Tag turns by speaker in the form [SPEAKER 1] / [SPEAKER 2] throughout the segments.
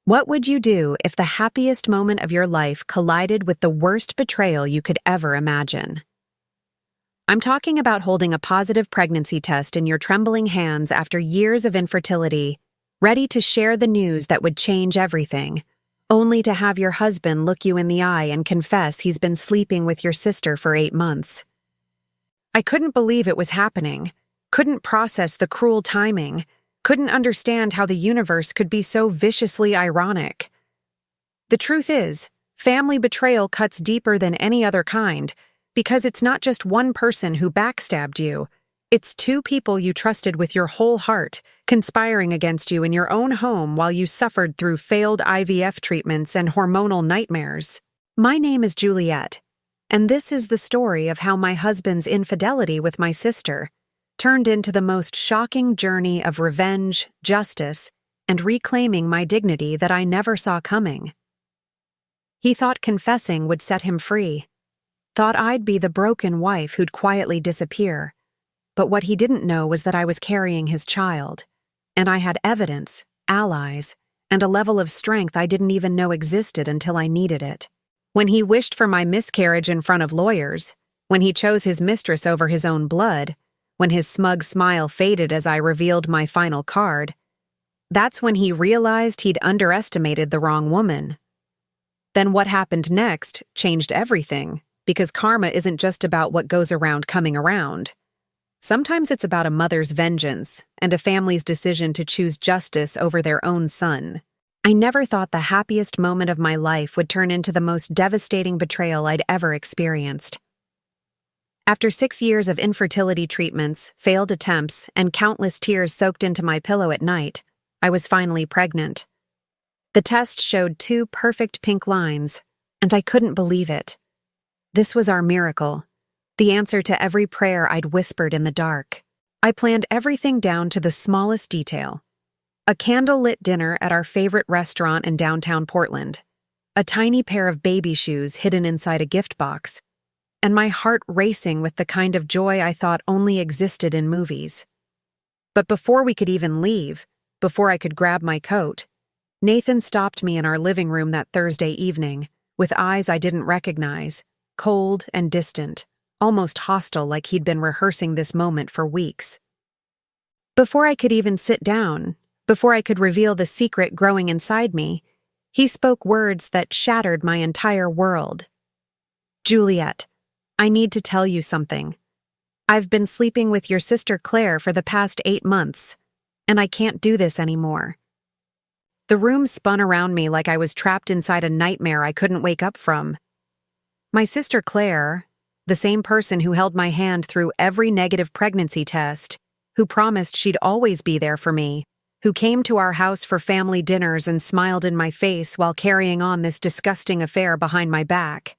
[SPEAKER 1] What would you do if the happiest moment of your life collided with the worst betrayal you could ever imagine? I'm talking about holding a positive pregnancy test in your trembling hands after years of infertility, ready to share the news that would change everything, only to have your husband look you in the eye and confess he's been sleeping with your sister for 8 months. I couldn't believe it was happening, couldn't process the cruel timing, couldn't understand how the universe could be so viciously ironic. The truth is, family betrayal cuts deeper than any other kind, because it's not just one person who backstabbed you. It's 2 people you trusted with your whole heart, conspiring against you in your own home while you suffered through failed IVF treatments and hormonal nightmares. My name is Juliet, and this is the story of how my husband's infidelity with my sister turned into the most shocking journey of revenge, justice, and reclaiming my dignity that I never saw coming. He thought confessing would set him free, thought I'd be the broken wife who'd quietly disappear. But what he didn't know was that I was carrying his child, and I had evidence, allies, and a level of strength I didn't even know existed until I needed it. When he wished for my miscarriage in front of lawyers, when he chose his mistress over his own blood, when his smug smile faded as I revealed my final card, that's when he realized he'd underestimated the wrong woman. Then what happened next changed everything, because karma isn't just about what goes around coming around. Sometimes it's about a mother's vengeance and a family's decision to choose justice over their own son. I never thought the happiest moment of my life would turn into the most devastating betrayal I'd ever experienced. After 6 years of infertility treatments, failed attempts, and countless tears soaked into my pillow at night, I was finally pregnant. The test showed 2 perfect pink lines, and I couldn't believe it. This was our miracle. The answer to every prayer I'd whispered in the dark. I planned everything down to the smallest detail. A candle-lit dinner at our favorite restaurant in downtown Portland, a tiny pair of baby shoes hidden inside a gift box, and my heart racing with the kind of joy I thought only existed in movies. But before we could even leave, before I could grab my coat, Nathan stopped me in our living room that Thursday evening, with eyes I didn't recognize, cold and distant, almost hostile, like he'd been rehearsing this moment for weeks. Before I could even sit down, before I could reveal the secret growing inside me, he spoke words that shattered my entire world. "Juliet, I need to tell you something. I've been sleeping with your sister Claire for the past 8 months, and I can't do this anymore." The room spun around me like I was trapped inside a nightmare I couldn't wake up from. My sister Claire, the same person who held my hand through every negative pregnancy test, who promised she'd always be there for me, who came to our house for family dinners and smiled in my face while carrying on this disgusting affair behind my back.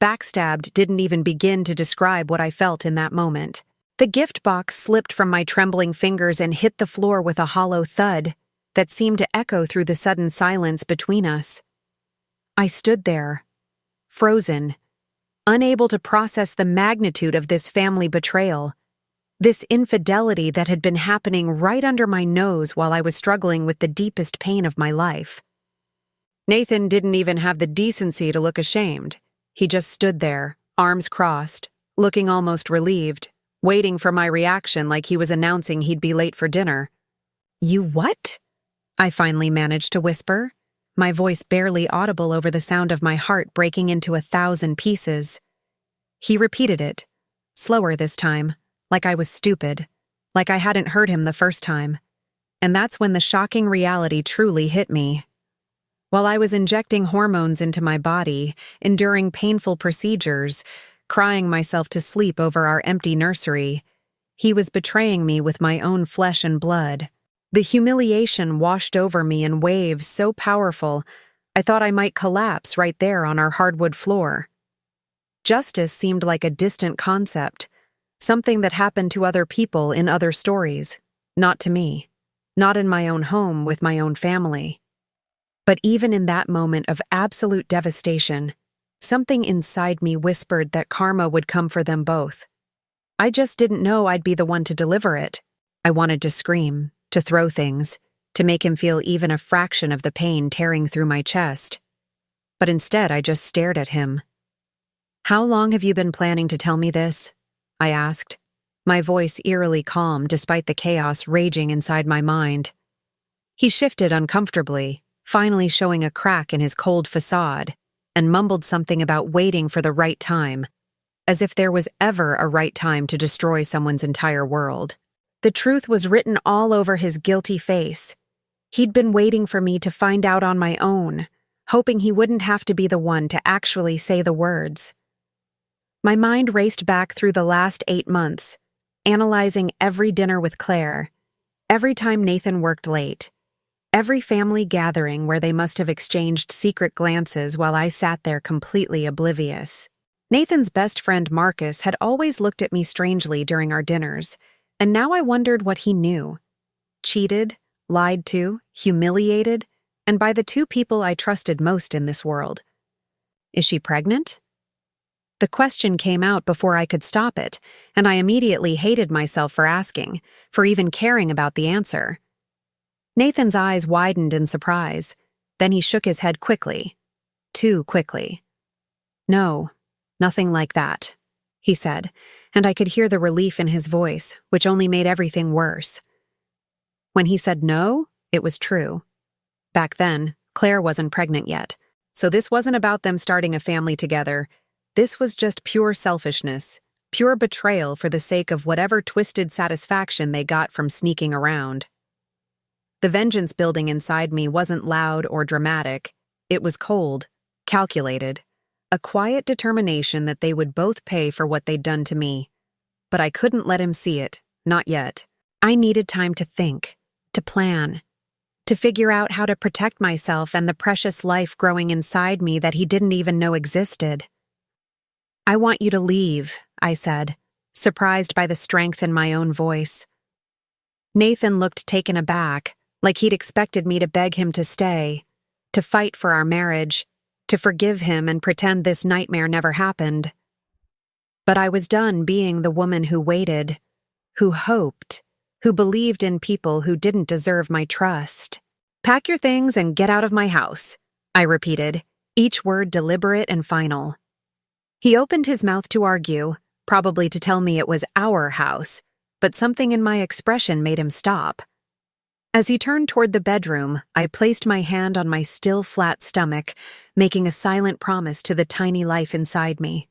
[SPEAKER 1] Backstabbed didn't even begin to describe what I felt in that moment. The gift box slipped from my trembling fingers and hit the floor with a hollow thud that seemed to echo through the sudden silence between us. I stood there, frozen, unable to process the magnitude of this family betrayal, this infidelity that had been happening right under my nose while I was struggling with the deepest pain of my life. Nathan didn't even have the decency to look ashamed. He just stood there, arms crossed, looking almost relieved, waiting for my reaction like he was announcing he'd be late for dinner. "You what?" I finally managed to whisper, my voice barely audible over the sound of my heart breaking into 1,000 pieces. He repeated it, slower this time, like I was stupid, like I hadn't heard him the first time. And that's when the shocking reality truly hit me. While I was injecting hormones into my body, enduring painful procedures, crying myself to sleep over our empty nursery, he was betraying me with my own flesh and blood. The humiliation washed over me in waves so powerful, I thought I might collapse right there on our hardwood floor. Justice seemed like a distant concept, something that happened to other people in other stories, not to me, not in my own home with my own family. But even in that moment of absolute devastation, something inside me whispered that karma would come for them both. I just didn't know I'd be the one to deliver it. I wanted to scream, to throw things, to make him feel even a fraction of the pain tearing through my chest. But instead, I just stared at him. "How long have you been planning to tell me this?" I asked, my voice eerily calm despite the chaos raging inside my mind. He shifted uncomfortably, finally showing a crack in his cold facade, and mumbled something about waiting for the right time, as if there was ever a right time to destroy someone's entire world. The truth was written all over his guilty face. He'd been waiting for me to find out on my own, hoping he wouldn't have to be the one to actually say the words. My mind raced back through the last 8 months, analyzing every dinner with Claire, every time Nathan worked late, every family gathering where they must have exchanged secret glances while I sat there completely oblivious. Nathan's best friend Marcus had always looked at me strangely during our dinners, and now I wondered what he knew. Cheated, lied to, humiliated, and by the 2 people I trusted most in this world. Is she pregnant? The question came out before I could stop it, and I immediately hated myself for asking, for even caring about the answer. Nathan's eyes widened in surprise. Then he shook his head quickly. Too quickly. "No, nothing like that," he said, and I could hear the relief in his voice, which only made everything worse. When he said no, it was true. Back then, Claire wasn't pregnant yet, so this wasn't about them starting a family together. This was just pure selfishness, pure betrayal for the sake of whatever twisted satisfaction they got from sneaking around. The vengeance building inside me wasn't loud or dramatic. It was cold, calculated, a quiet determination that they would both pay for what they'd done to me. But I couldn't let him see it, not yet. I needed time to think, to plan, to figure out how to protect myself and the precious life growing inside me that he didn't even know existed. "I want you to leave," I said, surprised by the strength in my own voice. Nathan looked taken aback, like he'd expected me to beg him to stay, to fight for our marriage, to forgive him and pretend this nightmare never happened. But I was done being the woman who waited, who hoped, who believed in people who didn't deserve my trust. "Pack your things and get out of my house," I repeated, each word deliberate and final. He opened his mouth to argue, probably to tell me it was our house, but something in my expression made him stop. As he turned toward the bedroom, I placed my hand on my still flat stomach, making a silent promise to the tiny life inside me.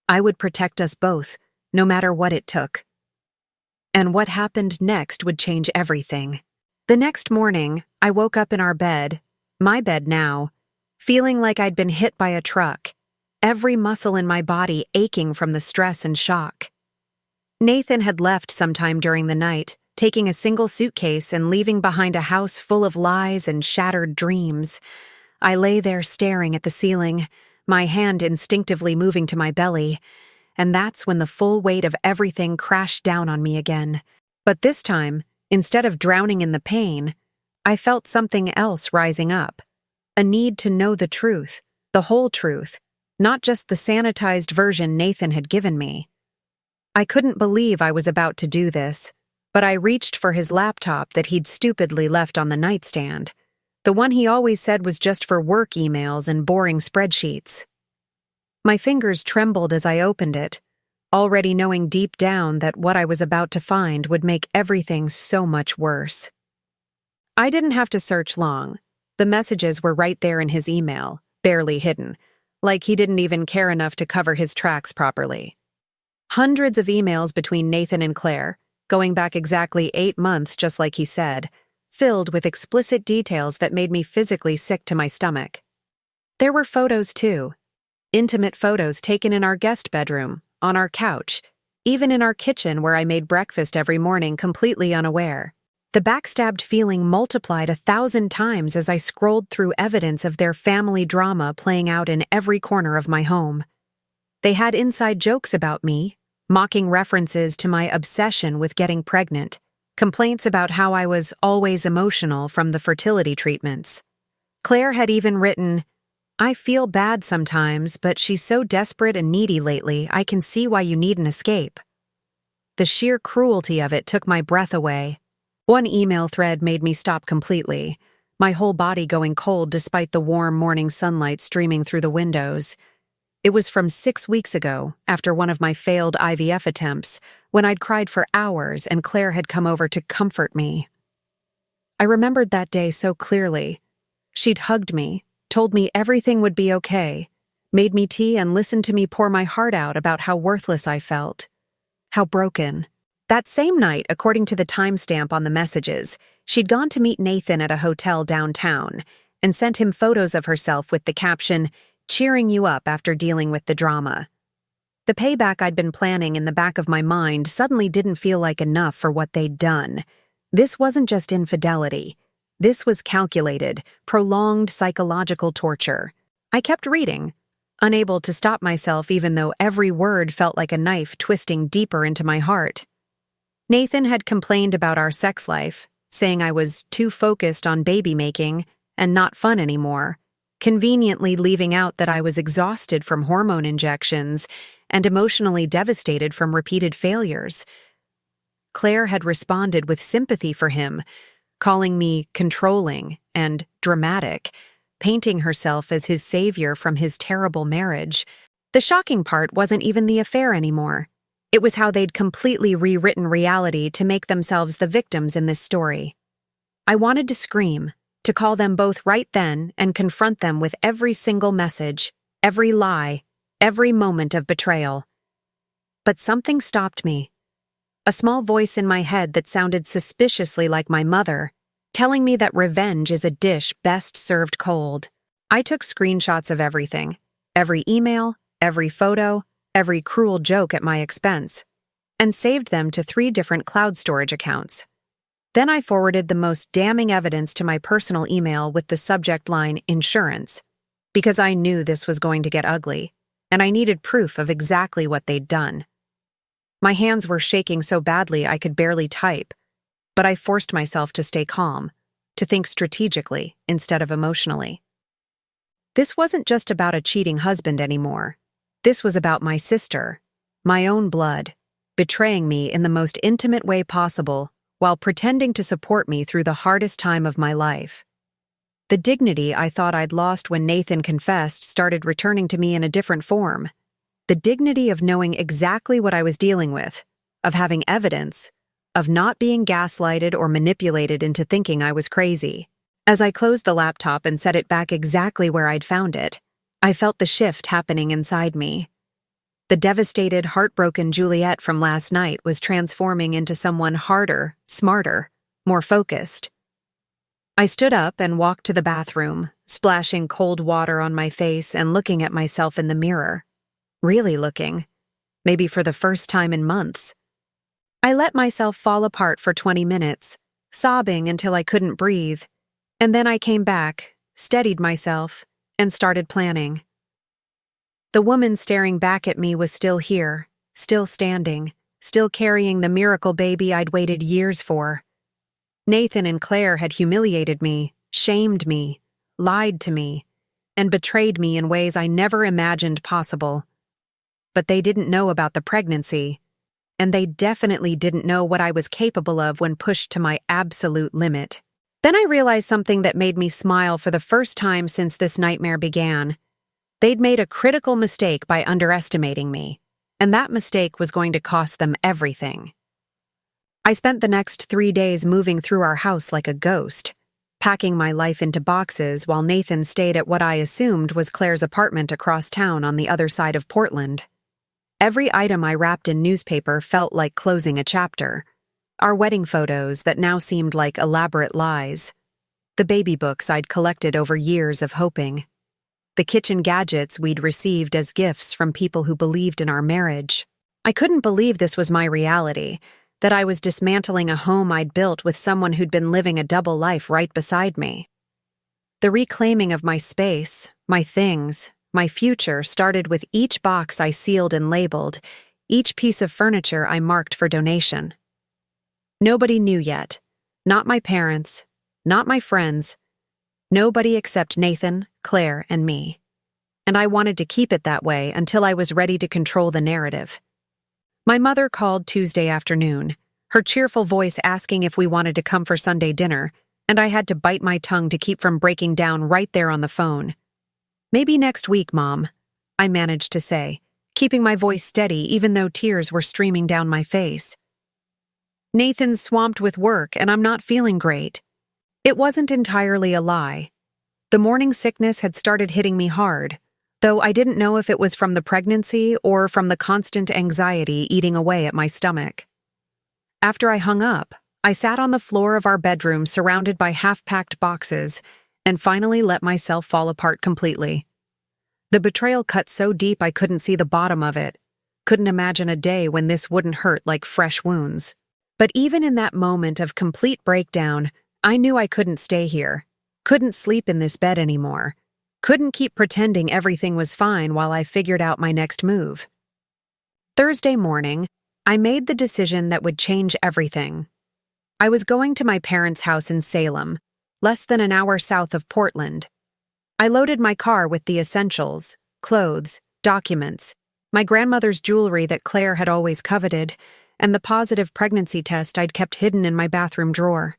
[SPEAKER 1] I would protect us both, no matter what it took. And what happened next would change everything. The next morning, I woke up in our bed, my bed now, feeling like I'd been hit by a truck, every muscle in my body aching from the stress and shock. Nathan had left sometime during the night, taking a single suitcase and leaving behind a house full of lies and shattered dreams. I lay there staring at the ceiling, my hand instinctively moving to my belly, and that's when the full weight of everything crashed down on me again. But this time, instead of drowning in the pain, I felt something else rising up. A need to know the truth, the whole truth, not just the sanitized version Nathan had given me. I couldn't believe I was about to do this, but I reached for his laptop that he'd stupidly left on the nightstand, the one he always said was just for work emails and boring spreadsheets. My fingers trembled as I opened it, already knowing deep down that what I was about to find would make everything so much worse. I didn't have to search long. The messages were right there in his email, barely hidden, like he didn't even care enough to cover his tracks properly. Hundreds of emails between Nathan and Claire, going back exactly 8 months just like he said, filled with explicit details that made me physically sick to my stomach. There were photos too. Intimate photos taken in our guest bedroom, on our couch, even in our kitchen where I made breakfast every morning completely unaware. The backstabbed feeling multiplied 1,000 times as I scrolled through evidence of their family drama playing out in every corner of my home. They had inside jokes about me, mocking references to my obsession with getting pregnant, complaints about how I was always emotional from the fertility treatments. Claire had even written, "I feel bad sometimes, but she's so desperate and needy lately, I can see why you need an escape." The sheer cruelty of it took my breath away. One email thread made me stop completely, my whole body going cold despite the warm morning sunlight streaming through the windows. It was from 6 weeks ago, after one of my failed IVF attempts, when I'd cried for hours and Claire had come over to comfort me. I remembered that day so clearly. She'd hugged me, told me everything would be okay, made me tea and listened to me pour my heart out about how worthless I felt. How broken. That same night, according to the timestamp on the messages, she'd gone to meet Nathan at a hotel downtown and sent him photos of herself with the caption, "Cheering you up after dealing with the drama." The payback I'd been planning in the back of my mind suddenly didn't feel like enough for what they'd done. This wasn't just infidelity. This was calculated, prolonged psychological torture. I kept reading, unable to stop myself even though every word felt like a knife twisting deeper into my heart. Nathan had complained about our sex life, saying I was too focused on baby making and not fun anymore, conveniently leaving out that I was exhausted from hormone injections and emotionally devastated from repeated failures. Claire had responded with sympathy for him, calling me controlling and dramatic, painting herself as his savior from his terrible marriage. The shocking part wasn't even the affair anymore. It was how they'd completely rewritten reality to make themselves the victims in this story. I wanted to scream, to call them both right then and confront them with every single message, every lie, every moment of betrayal. But something stopped me. A small voice in my head that sounded suspiciously like my mother, telling me that revenge is a dish best served cold. I took screenshots of everything, every email, every photo, every cruel joke at my expense, and saved them to 3 different cloud storage accounts. Then I forwarded the most damning evidence to my personal email with the subject line "insurance," because I knew this was going to get ugly, and I needed proof of exactly what they'd done. My hands were shaking so badly I could barely type, but I forced myself to stay calm, to think strategically instead of emotionally. This wasn't just about a cheating husband anymore. This was about my sister, my own blood, betraying me in the most intimate way possible while pretending to support me through the hardest time of my life. The dignity I thought I'd lost when Nathan confessed started returning to me in a different form. The dignity of knowing exactly what I was dealing with, of having evidence, of not being gaslighted or manipulated into thinking I was crazy. As I closed the laptop and set it back exactly where I'd found it, I felt the shift happening inside me. The devastated, heartbroken Juliet from last night was transforming into someone harder, smarter, more focused. I stood up and walked to the bathroom, splashing cold water on my face and looking at myself in the mirror. Really looking. Maybe for the first time in months. I let myself fall apart for 20 minutes, sobbing until I couldn't breathe, and then I came back, steadied myself, and started planning. The woman staring back at me was still here, still standing, still carrying the miracle baby I'd waited years for. Nathan and Claire had humiliated me, shamed me, lied to me, and betrayed me in ways I never imagined possible. But they didn't know about the pregnancy, and they definitely didn't know what I was capable of when pushed to my absolute limit. Then I realized something that made me smile for the first time since this nightmare began. They'd made a critical mistake by underestimating me, and that mistake was going to cost them everything. I spent the next 3 days moving through our house like a ghost, packing my life into boxes while Nathan stayed at what I assumed was Claire's apartment across town on the other side of Portland. Every item I wrapped in newspaper felt like closing a chapter. Our wedding photos that now seemed like elaborate lies. The baby books I'd collected over years of hoping. The kitchen gadgets we'd received as gifts from people who believed in our marriage. I couldn't believe this was my reality, that I was dismantling a home I'd built with someone who'd been living a double life right beside me. The reclaiming of my space, my things, my future started with each box I sealed and labeled, each piece of furniture I marked for donation. Nobody knew yet. Not my parents, not my friends. Nobody except Nathan, Claire, and me. And I wanted to keep it that way until I was ready to control the narrative. My mother called Tuesday afternoon, her cheerful voice asking if we wanted to come for Sunday dinner, and I had to bite my tongue to keep from breaking down right there on the phone. "Maybe next week, Mom," I managed to say, keeping my voice steady even though tears were streaming down my face. "Nathan's swamped with work and I'm not feeling great." It wasn't entirely a lie. The morning sickness had started hitting me hard, though I didn't know if it was from the pregnancy or from the constant anxiety eating away at my stomach. After I hung up, I sat on the floor of our bedroom surrounded by half-packed boxes and finally let myself fall apart completely. The betrayal cut so deep I couldn't see the bottom of it, couldn't imagine a day when this wouldn't hurt like fresh wounds. But even in that moment of complete breakdown, I knew I couldn't stay here, couldn't sleep in this bed anymore, couldn't keep pretending everything was fine while I figured out my next move. Thursday morning, I made the decision that would change everything. I was going to my parents' house in Salem, less than an hour south of Portland. I loaded my car with the essentials, clothes, documents, my grandmother's jewelry that Claire had always coveted, and the positive pregnancy test I'd kept hidden in my bathroom drawer.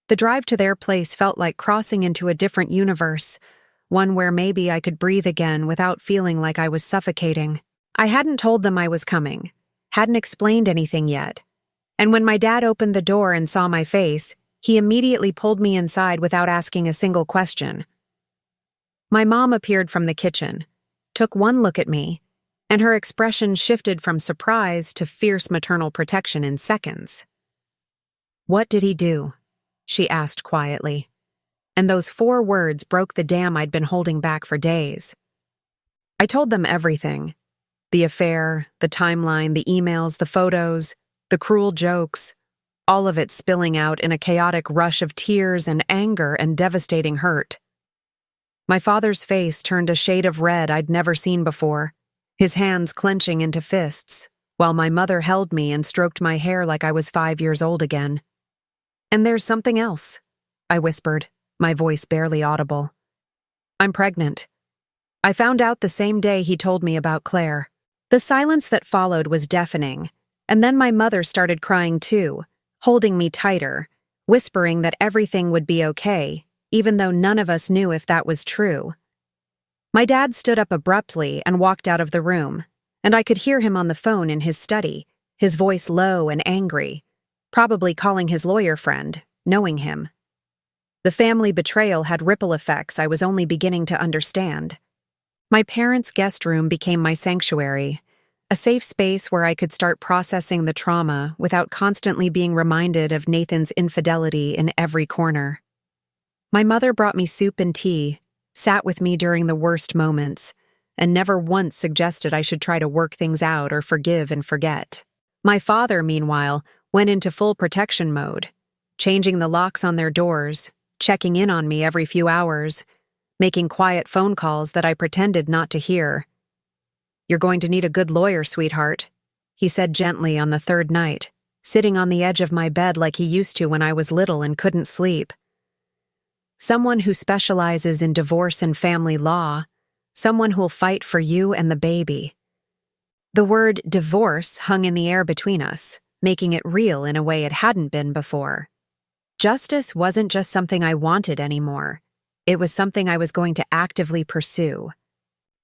[SPEAKER 1] The drive to their place felt like crossing into a different universe, one where maybe I could breathe again without feeling like I was suffocating. I hadn't told them I was coming, hadn't explained anything yet, and when my dad opened the door and saw my face, he immediately pulled me inside without asking a single question. My mom appeared from the kitchen, took one look at me, and her expression shifted from surprise to fierce maternal protection in seconds. "What did he do?" she asked quietly, and those 4 words broke the dam I'd been holding back for days. I told them everything. The affair, the timeline, the emails, the photos, the cruel jokes, all of it spilling out in a chaotic rush of tears and anger and devastating hurt. My father's face turned a shade of red I'd never seen before, his hands clenching into fists, while my mother held me and stroked my hair like I was 5 years old again. "And there's something else," I whispered, my voice barely audible. "I'm pregnant." I found out the same day he told me about Claire. The silence that followed was deafening, and then my mother started crying too, holding me tighter, whispering that everything would be okay, even though none of us knew if that was true. My dad stood up abruptly and walked out of the room, and I could hear him on the phone in his study, his voice low and angry, probably calling his lawyer friend, knowing him. The family betrayal had ripple effects I was only beginning to understand. My parents' guest room became my sanctuary, a safe space where I could start processing the trauma without constantly being reminded of Nathan's infidelity in every corner. My mother brought me soup and tea, sat with me during the worst moments, and never once suggested I should try to work things out or forgive and forget. My father, meanwhile, went into full protection mode, changing the locks on their doors, checking in on me every few hours, making quiet phone calls that I pretended not to hear. "You're going to need a good lawyer, sweetheart," he said gently on the 3rd night, sitting on the edge of my bed like he used to when I was little and couldn't sleep. "Someone who specializes in divorce and family law, someone who'll fight for you and the baby." The word divorce hung in the air between us, making it real in a way it hadn't been before. Justice wasn't just something I wanted anymore. It was something I was going to actively pursue.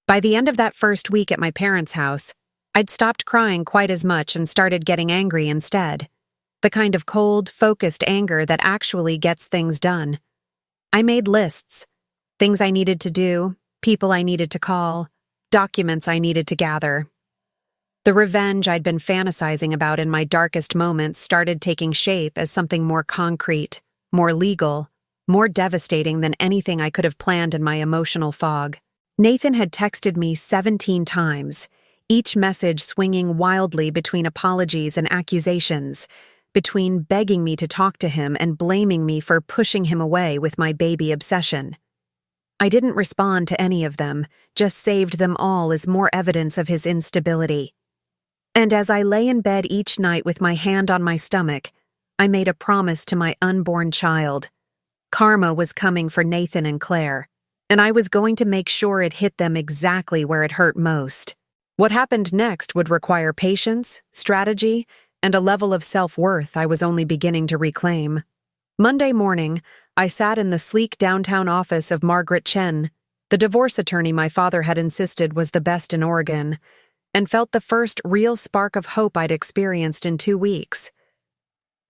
[SPEAKER 1] By the end of that first week at my parents' house, I'd stopped crying quite as much and started getting angry instead. The kind of cold, focused anger that actually gets things done. I made lists. Things I needed to do, people I needed to call, documents I needed to gather. The revenge I'd been fantasizing about in my darkest moments started taking shape as something more concrete, more legal, more devastating than anything I could have planned in my emotional fog. Nathan had texted me 17 times, each message swinging wildly between apologies and accusations, between begging me to talk to him and blaming me for pushing him away with my baby obsession. I didn't respond to any of them, just saved them all as more evidence of his instability. And as I lay in bed each night with my hand on my stomach, I made a promise to my unborn child. Karma was coming for Nathan and Claire, and I was going to make sure it hit them exactly where it hurt most. What happened next would require patience, strategy, and a level of self-worth I was only beginning to reclaim. Monday morning, I sat in the sleek downtown office of Margaret Chen, the divorce attorney my father had insisted was the best in Oregon, and felt the first real spark of hope I'd experienced in 2 weeks.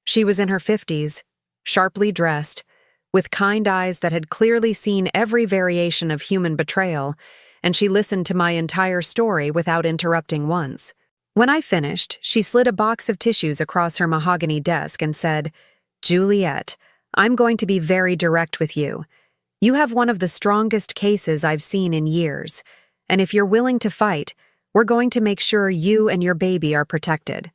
[SPEAKER 1] She was in her 50s, sharply dressed, with kind eyes that had clearly seen every variation of human betrayal, and she listened to my entire story without interrupting once. When I finished, she slid a box of tissues across her mahogany desk and said, "Juliet, I'm going to be very direct with you. You have one of the strongest cases I've seen in years, and if you're willing to fight, we're going to make sure you and your baby are protected."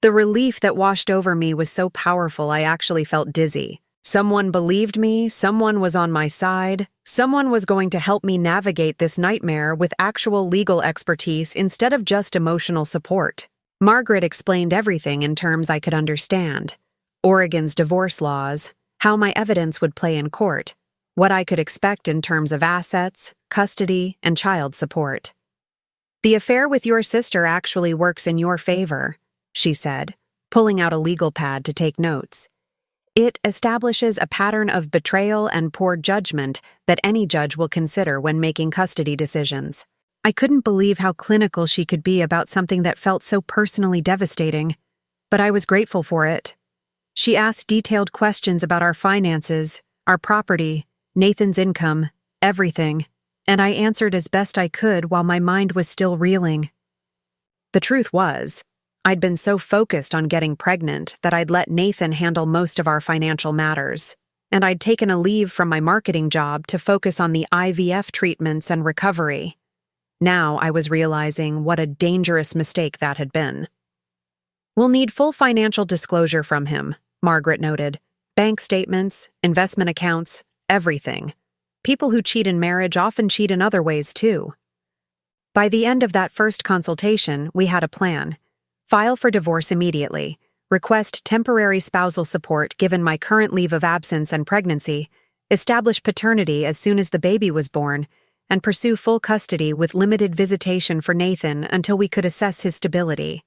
[SPEAKER 1] The relief that washed over me was so powerful I actually felt dizzy. Someone believed me, someone was on my side, someone was going to help me navigate this nightmare with actual legal expertise instead of just emotional support. Margaret explained everything in terms I could understand. Oregon's divorce laws, how my evidence would play in court, what I could expect in terms of assets, custody, and child support. "The affair with your sister actually works in your favor," she said, pulling out a legal pad to take notes. "It establishes a pattern of betrayal and poor judgment that any judge will consider when making custody decisions." I couldn't believe how clinical she could be about something that felt so personally devastating, but I was grateful for it. She asked detailed questions about our finances, our property, Nathan's income, everything, and I answered as best I could while my mind was still reeling. The truth was, I'd been so focused on getting pregnant that I'd let Nathan handle most of our financial matters, and I'd taken a leave from my marketing job to focus on the IVF treatments and recovery. Now I was realizing what a dangerous mistake that had been. "We'll need full financial disclosure from him," Margaret noted. "Bank statements, investment accounts, everything. People who cheat in marriage often cheat in other ways too." By the end of that first consultation, we had a plan. File for divorce immediately, request temporary spousal support given my current leave of absence and pregnancy, establish paternity as soon as the baby was born, and pursue full custody with limited visitation for Nathan until we could assess his stability.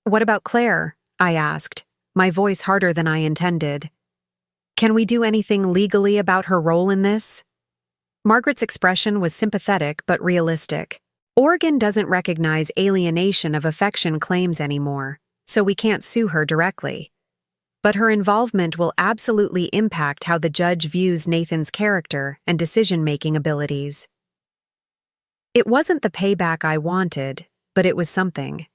[SPEAKER 1] "What about Claire?" I asked, my voice harder than I intended. "Can we do anything legally about her role in this?" Margaret's expression was sympathetic but realistic. "Oregon doesn't recognize alienation of affection claims anymore, so we can't sue her directly. But her involvement will absolutely impact how the judge views Nathan's character and decision-making abilities." It wasn't the payback I wanted, but it was something.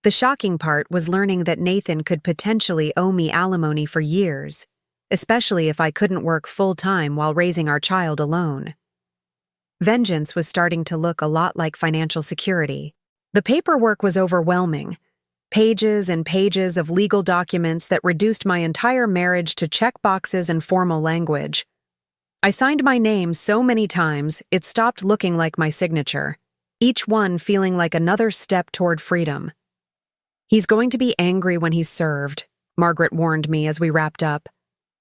[SPEAKER 1] The shocking part was learning that Nathan could potentially owe me alimony for years, especially if I couldn't work full-time while raising our child alone. Vengeance was starting to look a lot like financial security. The paperwork was overwhelming. Pages and pages of legal documents that reduced my entire marriage to checkboxes and formal language. I signed my name so many times it stopped looking like my signature, each one feeling like another step toward freedom. "He's going to be angry when he's served," Margaret warned me as we wrapped up.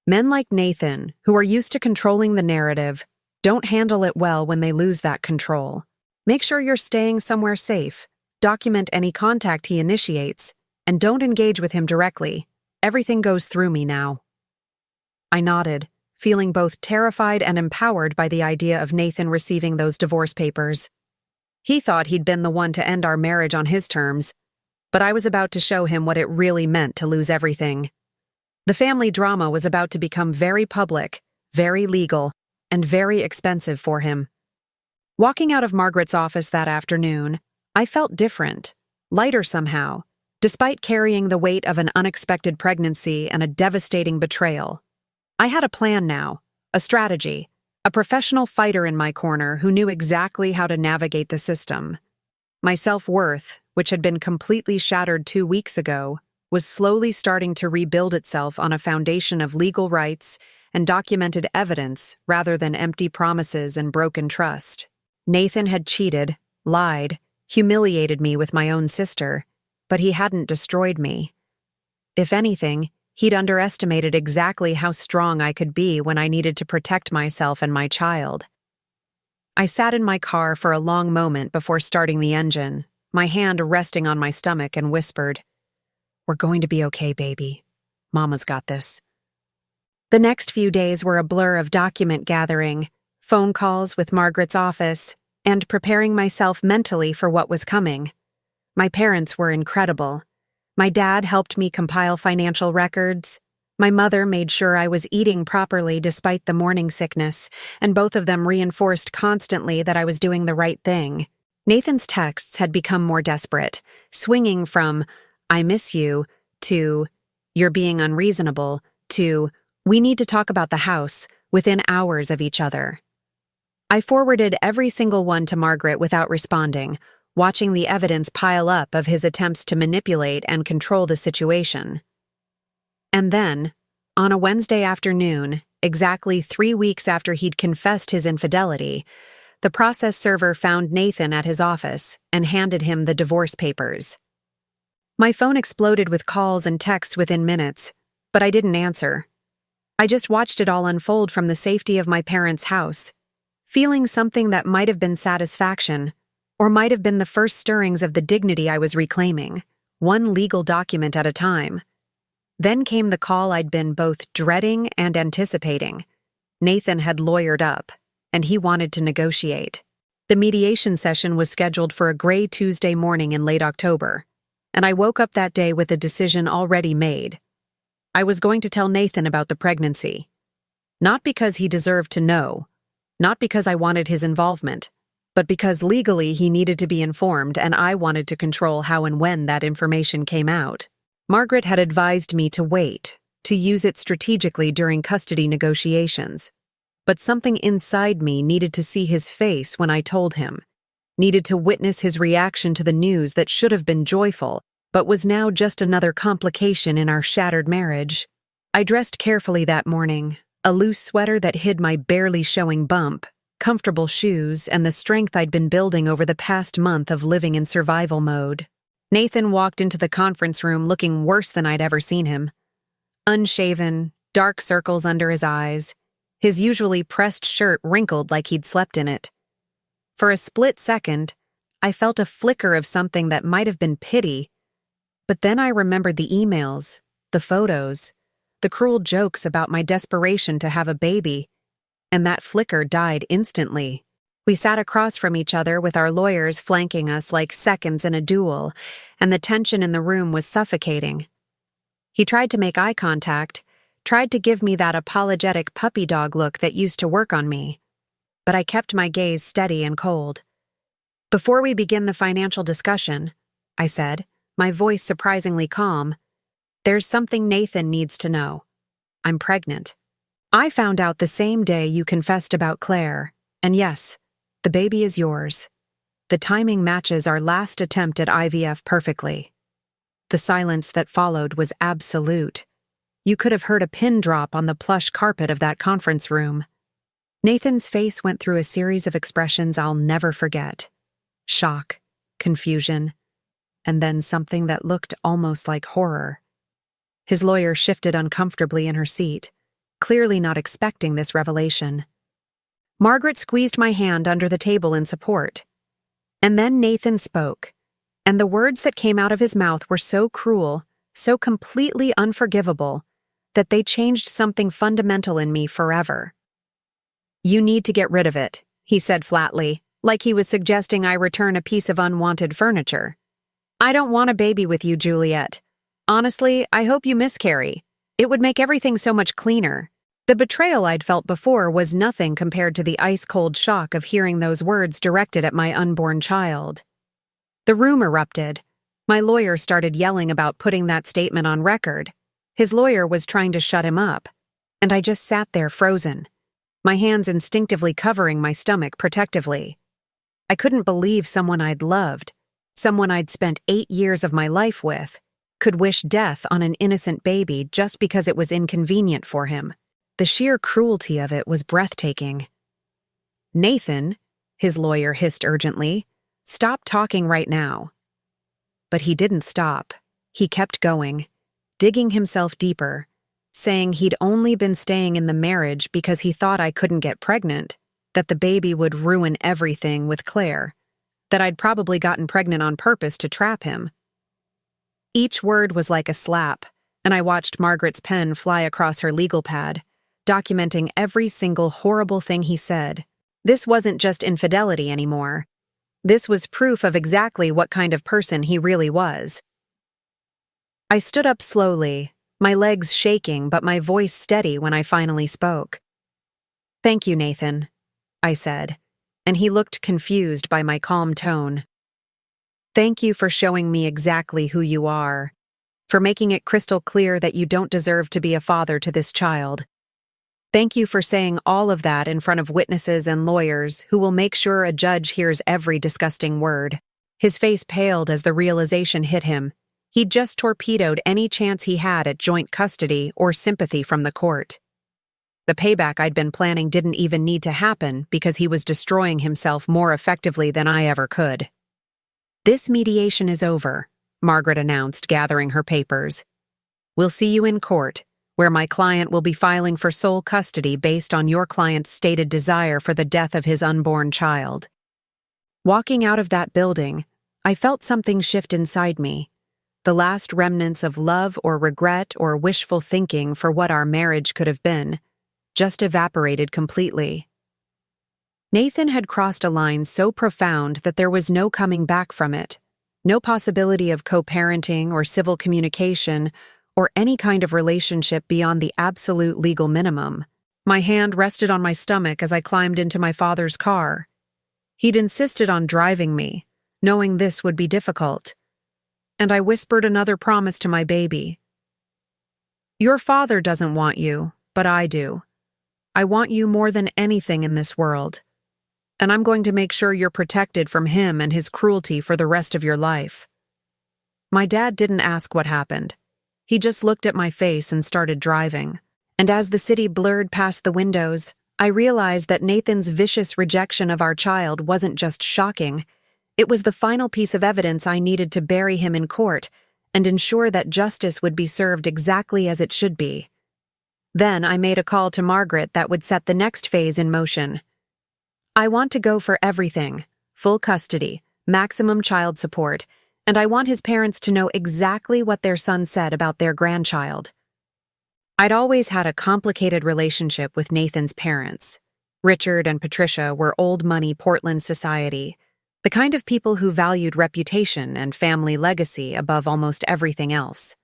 [SPEAKER 1] "Men like Nathan, who are used to controlling the narrative, don't handle it well when they lose that control. Make sure you're staying somewhere safe, document any contact he initiates, and don't engage with him directly. Everything goes through me now." I nodded, feeling both terrified and empowered by the idea of Nathan receiving those divorce papers. He thought he'd been the one to end our marriage on his terms, but I was about to show him what it really meant to lose everything. The family drama was about to become very public, very legal, and very expensive for him. Walking out of Margaret's office that afternoon, I felt different, lighter somehow, despite carrying the weight of an unexpected pregnancy and a devastating betrayal. I had a plan now, a strategy, a professional fighter in my corner who knew exactly how to navigate the system. My self-worth, which had been completely shattered 2 weeks ago, was slowly starting to rebuild itself on a foundation of legal rights and documented evidence rather than empty promises and broken trust. Nathan had cheated, lied, humiliated me with my own sister, but he hadn't destroyed me. If anything, he'd underestimated exactly how strong I could be when I needed to protect myself and my child. I sat in my car for a long moment before starting the engine, my hand resting on my stomach, and whispered, We're going to be okay, baby. Mama's got this. The next few days were a blur of document gathering, phone calls with Margaret's office, and preparing myself mentally for what was coming. My parents were incredible. My dad helped me compile financial records. My mother made sure I was eating properly despite the morning sickness, and both of them reinforced constantly that I was doing the right thing. Nathan's texts had become more desperate, swinging from, "I miss you," to, "You're being unreasonable," to, "We need to talk about the house," within hours of each other. I forwarded every single one to Margaret without responding, watching the evidence pile up of his attempts to manipulate and control the situation. And then, on a Wednesday afternoon, exactly 3 weeks after he'd confessed his infidelity, the process server found Nathan at his office and handed him the divorce papers. My phone exploded with calls and texts within minutes, but I didn't answer. I just watched it all unfold from the safety of my parents' house, feeling something that might have been satisfaction, or might have been the first stirrings of the dignity I was reclaiming, one legal document at a time. Then came the call I'd been both dreading and anticipating. Nathan had lawyered up, and he wanted to negotiate. The mediation session was scheduled for a gray Tuesday morning in late October, and I woke up that day with a decision already made. I was going to tell Nathan about the pregnancy. Not because he deserved to know, not because I wanted his involvement, but because legally he needed to be informed and I wanted to control how and when that information came out. Margaret had advised me to wait, to use it strategically during custody negotiations. But something inside me needed to see his face when I told him, needed to witness his reaction to the news that should have been joyful, but was now just another complication in our shattered marriage. I dressed carefully that morning, a loose sweater that hid my barely showing bump, comfortable shoes, and the strength I'd been building over the past month of living in survival mode. Nathan walked into the conference room looking worse than I'd ever seen him. Unshaven, dark circles under his eyes, his usually pressed shirt wrinkled like he'd slept in it. For a split second, I felt a flicker of something that might have been pity, but then I remembered the emails, the photos, the cruel jokes about my desperation to have a baby, and that flicker died instantly. We sat across from each other with our lawyers flanking us like seconds in a duel, and the tension in the room was suffocating. He tried to make eye contact, tried to give me that apologetic puppy dog look that used to work on me, but I kept my gaze steady and cold. "Before we begin the financial discussion," I said, my voice surprisingly calm, "there's something Nathan needs to know. I'm pregnant. I found out the same day you confessed about Claire, and yes, the baby is yours. The timing matches our last attempt at IVF perfectly." The silence that followed was absolute. You could have heard a pin drop on the plush carpet of that conference room. Nathan's face went through a series of expressions I'll never forget. Shock, confusion, and then something that looked almost like horror. His lawyer shifted uncomfortably in her seat, clearly not expecting this revelation. Margaret squeezed my hand under the table in support. And then Nathan spoke, and the words that came out of his mouth were so cruel, so completely unforgivable, that they changed something fundamental in me forever. "You need to get rid of it," he said flatly, like he was suggesting I return a piece of unwanted furniture. "I don't want a baby with you, Juliet. Honestly, I hope you miscarry. It would make everything so much cleaner." The betrayal I'd felt before was nothing compared to the ice-cold shock of hearing those words directed at my unborn child. The room erupted. My lawyer started yelling about putting that statement on record. His lawyer was trying to shut him up, and I just sat there frozen, my hands instinctively covering my stomach protectively. I couldn't believe someone I'd loved, someone I'd spent 8 years of my life with, could wish death on an innocent baby just because it was inconvenient for him. The sheer cruelty of it was breathtaking. "Nathan," his lawyer hissed urgently, "stop talking right now." But he didn't stop. He kept going, digging himself deeper, saying he'd only been staying in the marriage because he thought I couldn't get pregnant, that the baby would ruin everything with Claire, that I'd probably gotten pregnant on purpose to trap him. Each word was like a slap, and I watched Margaret's pen fly across her legal pad, documenting every single horrible thing he said. This wasn't just infidelity anymore. This was proof of exactly what kind of person he really was. I stood up slowly, my legs shaking but my voice steady when I finally spoke. "Thank you, Nathan," I said, and he looked confused by my calm tone. "Thank you for showing me exactly who you are, for making it crystal clear that you don't deserve to be a father to this child. Thank you for saying all of that in front of witnesses and lawyers who will make sure a judge hears every disgusting word." His face paled as the realization hit him. He'd just torpedoed any chance he had at joint custody or sympathy from the court. The payback I'd been planning didn't even need to happen because he was destroying himself more effectively than I ever could. "This mediation is over," Margaret announced, gathering her papers. "We'll see you in court, where my client will be filing for sole custody based on your client's stated desire for the death of his unborn child." Walking out of that building, I felt something shift inside me. The last remnants of love or regret or wishful thinking for what our marriage could have been just evaporated completely. Nathan had crossed a line so profound that there was no coming back from it, no possibility of co-parenting or civil communication or any kind of relationship beyond the absolute legal minimum. My hand rested on my stomach as I climbed into my father's car. He'd insisted on driving me, knowing this would be difficult. And I whispered another promise to my baby. "Your father doesn't want you, but I do. I want you more than anything in this world. And I'm going to make sure you're protected from him and his cruelty for the rest of your life." My dad didn't ask what happened. He just looked at my face and started driving. And as the city blurred past the windows, I realized that Nathan's vicious rejection of our child wasn't just shocking. It was the final piece of evidence I needed to bury him in court and ensure that justice would be served exactly as it should be. Then I made a call to Margaret that would set the next phase in motion. "I want to go for everything, full custody, maximum child support, and I want his parents to know exactly what their son said about their grandchild." I'd always had a complicated relationship with Nathan's parents. Richard and Patricia were old-money Portland society, the kind of people who valued reputation and family legacy above almost everything else.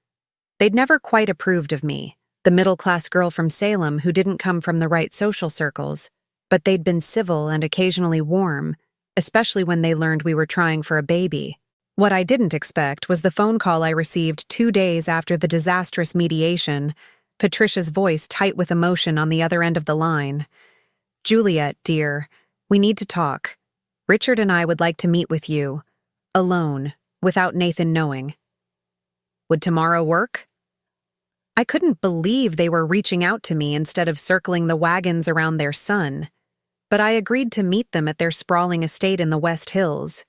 [SPEAKER 1] They'd never quite approved of me, the middle-class girl from Salem who didn't come from the right social circles, but they'd been civil and occasionally warm, especially when they learned we were trying for a baby. What I didn't expect was the phone call I received 2 days after the disastrous mediation, Patricia's voice tight with emotion on the other end of the line. "Juliet, dear, we need to talk. Richard and I would like to meet with you, alone, without Nathan knowing." Would tomorrow work? I couldn't believe they were reaching out to me instead of circling the wagons around their son, but I agreed to meet them at their sprawling estate in the West Hills,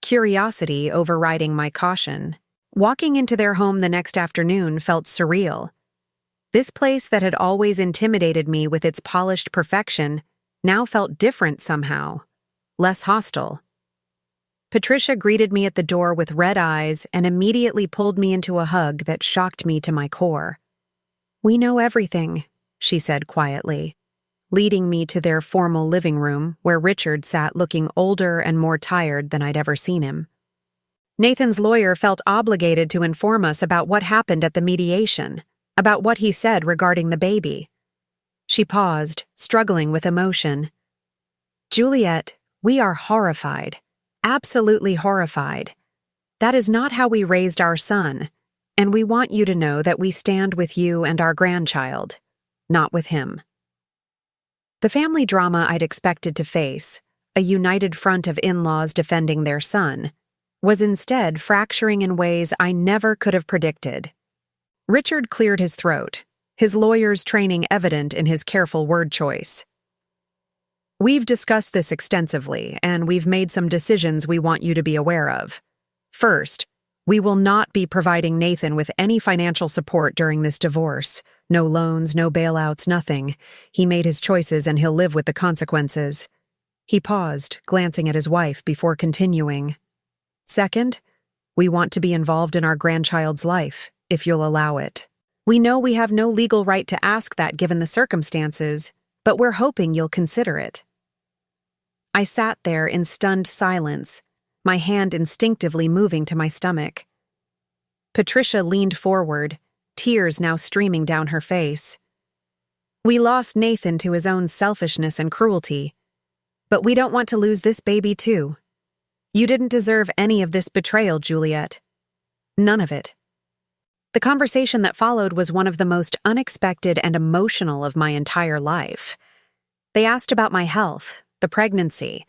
[SPEAKER 1] curiosity overriding my caution. Walking into their home the next afternoon felt surreal. This place that had always intimidated me with its polished perfection now felt different somehow, less hostile. Patricia greeted me at the door with red eyes and immediately pulled me into a hug that shocked me to my core. "We know everything," she said quietly, leading me to their formal living room where Richard sat looking older and more tired than I'd ever seen him. Nathan's lawyer felt obligated to inform us about what happened at the mediation, about what he said regarding the baby. She paused, struggling with emotion. "Juliet, we are horrified, absolutely horrified. That is not how we raised our son, and we want you to know that we stand with you and our grandchild, not with him." The family drama I'd expected to face, a united front of in-laws defending their son, was instead fracturing in ways I never could have predicted. Richard cleared his throat, his lawyer's training evident in his careful word choice. "We've discussed this extensively, and we've made some decisions we want you to be aware of. First, we will not be providing Nathan with any financial support during this divorce. No loans, no bailouts, nothing. He made his choices and he'll live with the consequences." He paused, glancing at his wife before continuing. "Second, We want to be involved in our grandchild's life, if you'll allow it. We know we have no legal right to ask that given the circumstances, but we're hoping you'll consider it." I sat there in stunned silence, my hand instinctively moving to my stomach. Patricia leaned forward, tears now streaming down her face. "We lost Nathan to his own selfishness and cruelty, but we don't want to lose this baby too. You didn't deserve any of this betrayal, Juliet. None of it." The conversation that followed was one of the most unexpected and emotional of my entire life. They asked about my health, the pregnancy,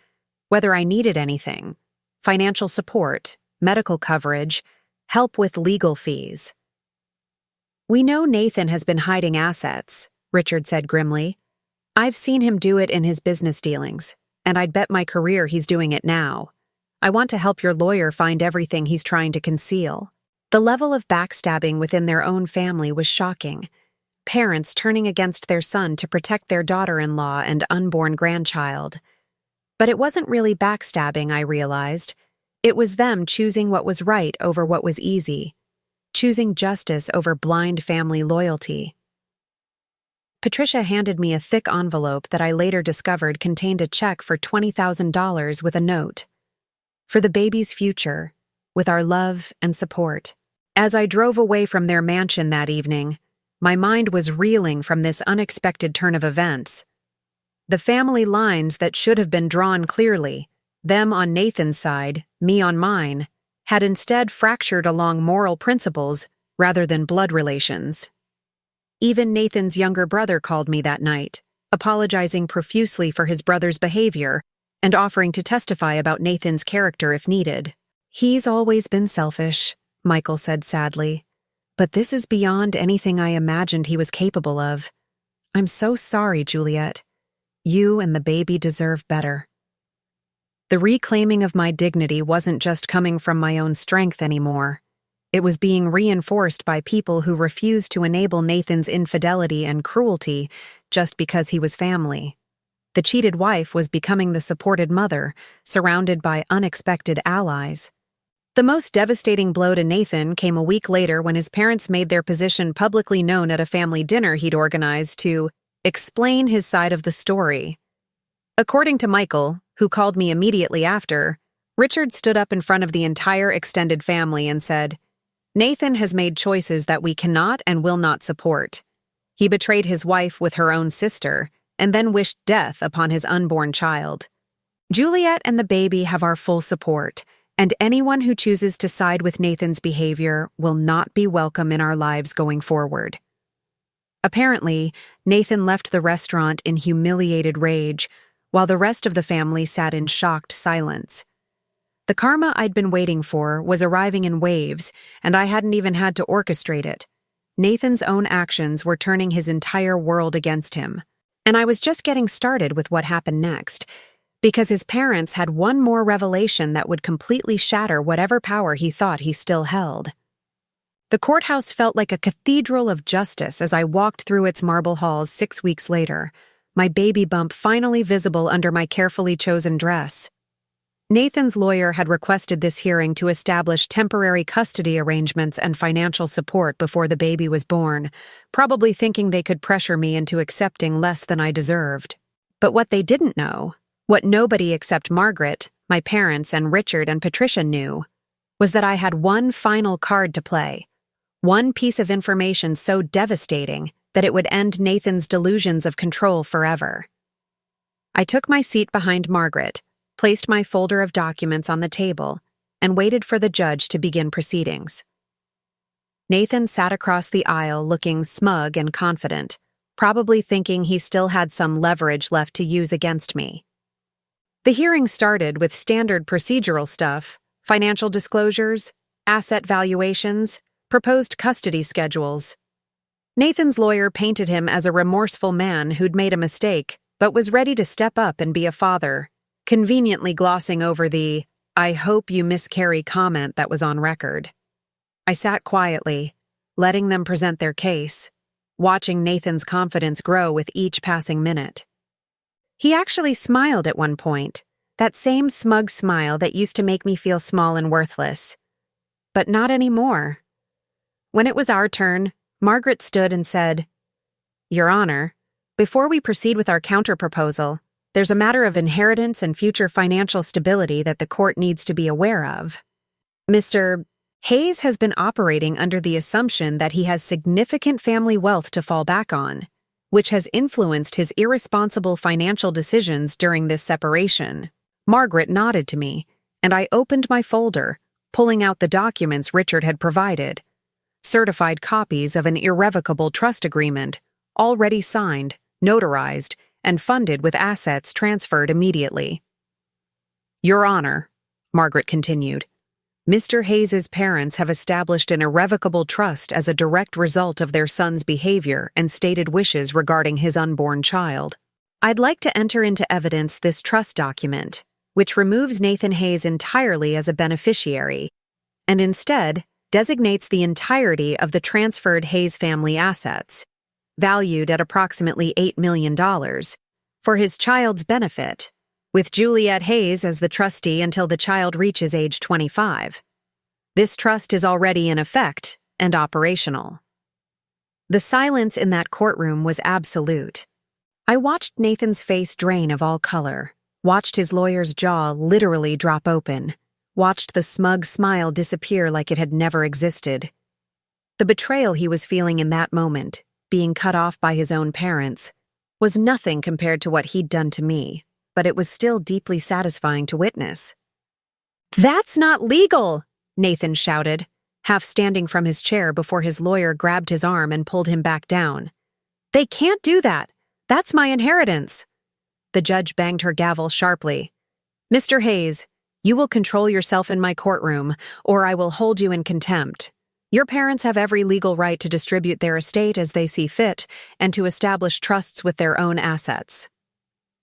[SPEAKER 1] whether I needed anything, financial support, medical coverage, help with legal fees. "We know Nathan has been hiding assets," Richard said grimly. "I've seen him do it in his business dealings, and I'd bet my career he's doing it now. I want to help your lawyer find everything he's trying to conceal." The level of backstabbing within their own family was shocking. Parents turning against their son to protect their daughter-in-law and unborn grandchild. But it wasn't really backstabbing, I realized. It was them choosing what was right over what was easy, choosing justice over blind family loyalty. Patricia handed me a thick envelope that I later discovered contained a check for $20,000 with a note. "For the baby's future, with our love and support." As I drove away from their mansion that evening, my mind was reeling from this unexpected turn of events. The family lines that should have been drawn clearly, them on Nathan's side, me on mine, had instead fractured along moral principles rather than blood relations. Even Nathan's younger brother called me that night, apologizing profusely for his brother's behavior and offering to testify about Nathan's character if needed. "He's always been selfish," Michael said sadly, "but this is beyond anything I imagined he was capable of. I'm so sorry, Juliet. You and the baby deserve better." The reclaiming of my dignity wasn't just coming from my own strength anymore. It was being reinforced by people who refused to enable Nathan's infidelity and cruelty just because he was family. The cheated wife was becoming the supported mother, surrounded by unexpected allies. The most devastating blow to Nathan came a week later when his parents made their position publicly known at a family dinner he'd organized to explain his side of the story. According to Michael, who called me immediately after, Richard stood up in front of the entire extended family and said, "Nathan has made choices that we cannot and will not support. He betrayed his wife with her own sister and then wished death upon his unborn child. Juliet and the baby have our full support, and anyone who chooses to side with Nathan's behavior will not be welcome in our lives going forward." Apparently, Nathan left the restaurant in humiliated rage, while the rest of the family sat in shocked silence. The karma I'd been waiting for was arriving in waves, and I hadn't even had to orchestrate it. Nathan's own actions were turning his entire world against him. And I was just getting started with what happened next, because his parents had one more revelation that would completely shatter whatever power he thought he still held. The courthouse felt like a cathedral of justice as I walked through its marble halls 6 weeks later, my baby bump finally visible under my carefully chosen dress. Nathan's lawyer had requested this hearing to establish temporary custody arrangements and financial support before the baby was born, probably thinking they could pressure me into accepting less than I deserved. But what they didn't know, what nobody except Margaret, my parents, and Richard and Patricia knew, was that I had one final card to play, one piece of information so devastating that it would end Nathan's delusions of control forever. I took my seat behind Margaret, placed my folder of documents on the table, and waited for the judge to begin proceedings. Nathan sat across the aisle looking smug and confident, probably thinking he still had some leverage left to use against me. The hearing started with standard procedural stuff, financial disclosures, asset valuations, proposed custody schedules. Nathan's lawyer painted him as a remorseful man who'd made a mistake, but was ready to step up and be a father, conveniently glossing over the "I hope you miscarry" comment that was on record. I sat quietly, letting them present their case, watching Nathan's confidence grow with each passing minute. He actually smiled at one point, that same smug smile that used to make me feel small and worthless. But not anymore. When it was our turn, Margaret stood and said, "Your Honor, before we proceed with our counterproposal, there's a matter of inheritance and future financial stability that the court needs to be aware of. Mr. Hayes has been operating under the assumption that he has significant family wealth to fall back on, which has influenced his irresponsible financial decisions during this separation." Margaret nodded to me, and I opened my folder, pulling out the documents Richard had provided. Certified copies of an irrevocable trust agreement, already signed, notarized, and funded with assets transferred immediately. "Your Honor," Margaret continued, "Mr. Hayes's parents have established an irrevocable trust as a direct result of their son's behavior and stated wishes regarding his unborn child. I'd like to enter into evidence this trust document, which removes Nathan Hayes entirely as a beneficiary, and instead designates the entirety of the transferred Hayes family assets, valued at approximately $8 million, for his child's benefit, with Juliet Hayes as the trustee until the child reaches age 25. This trust is already in effect and operational." The silence in that courtroom was absolute. I watched Nathan's face drain of all color, watched his lawyer's jaw literally drop open, watched the smug smile disappear like it had never existed. The betrayal he was feeling in that moment, being cut off by his own parents, was nothing compared to what he'd done to me, but it was still deeply satisfying to witness. "That's not legal!" Nathan shouted, half standing from his chair before his lawyer grabbed his arm and pulled him back down. "They can't do that! That's my inheritance!" The judge banged her gavel sharply. "Mr. Hayes, you will control yourself in my courtroom, or I will hold you in contempt. Your parents have every legal right to distribute their estate as they see fit and to establish trusts with their own assets."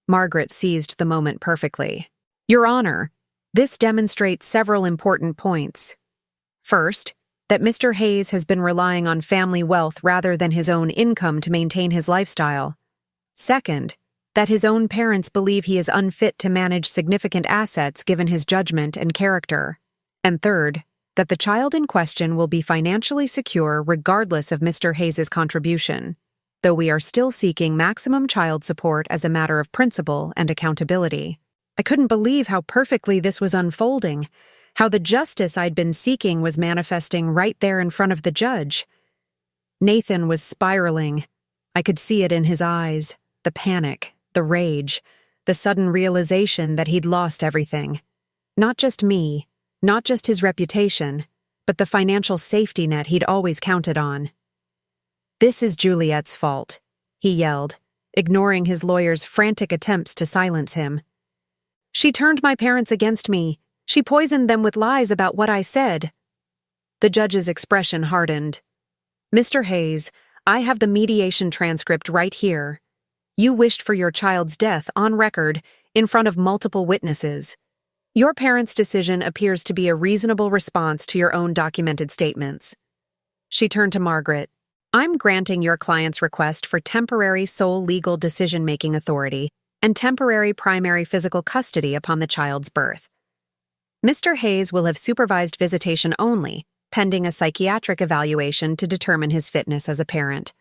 [SPEAKER 1] Margaret seized the moment perfectly. "Your Honor, this demonstrates several important points. First, that Mr. Hayes has been relying on family wealth rather than his own income to maintain his lifestyle. Second, that his own parents believe he is unfit to manage significant assets given his judgment and character. And third, that the child in question will be financially secure regardless of Mr. Hayes's contribution, though we are still seeking maximum child support as a matter of principle and accountability." I couldn't believe how perfectly this was unfolding, how the justice I'd been seeking was manifesting right there in front of the judge. Nathan was spiraling. I could see it in his eyes, the panic, the rage, the sudden realization that he'd lost everything. Not just me, not just his reputation, but the financial safety net he'd always counted on. "This is Juliet's fault," he yelled, ignoring his lawyer's frantic attempts to silence him. "She turned my parents against me. She poisoned them with lies about what I said." The judge's expression hardened. "Mr. Hayes, I have the mediation transcript right here. You wished for your child's death on record in front of multiple witnesses. Your parents' decision appears to be a reasonable response to your own documented statements." She turned to Margaret. "I'm granting your client's request for temporary sole legal decision-making authority and temporary primary physical custody upon the child's birth. Mr. Hayes will have supervised visitation only, pending a psychiatric evaluation to determine his fitness as a parent.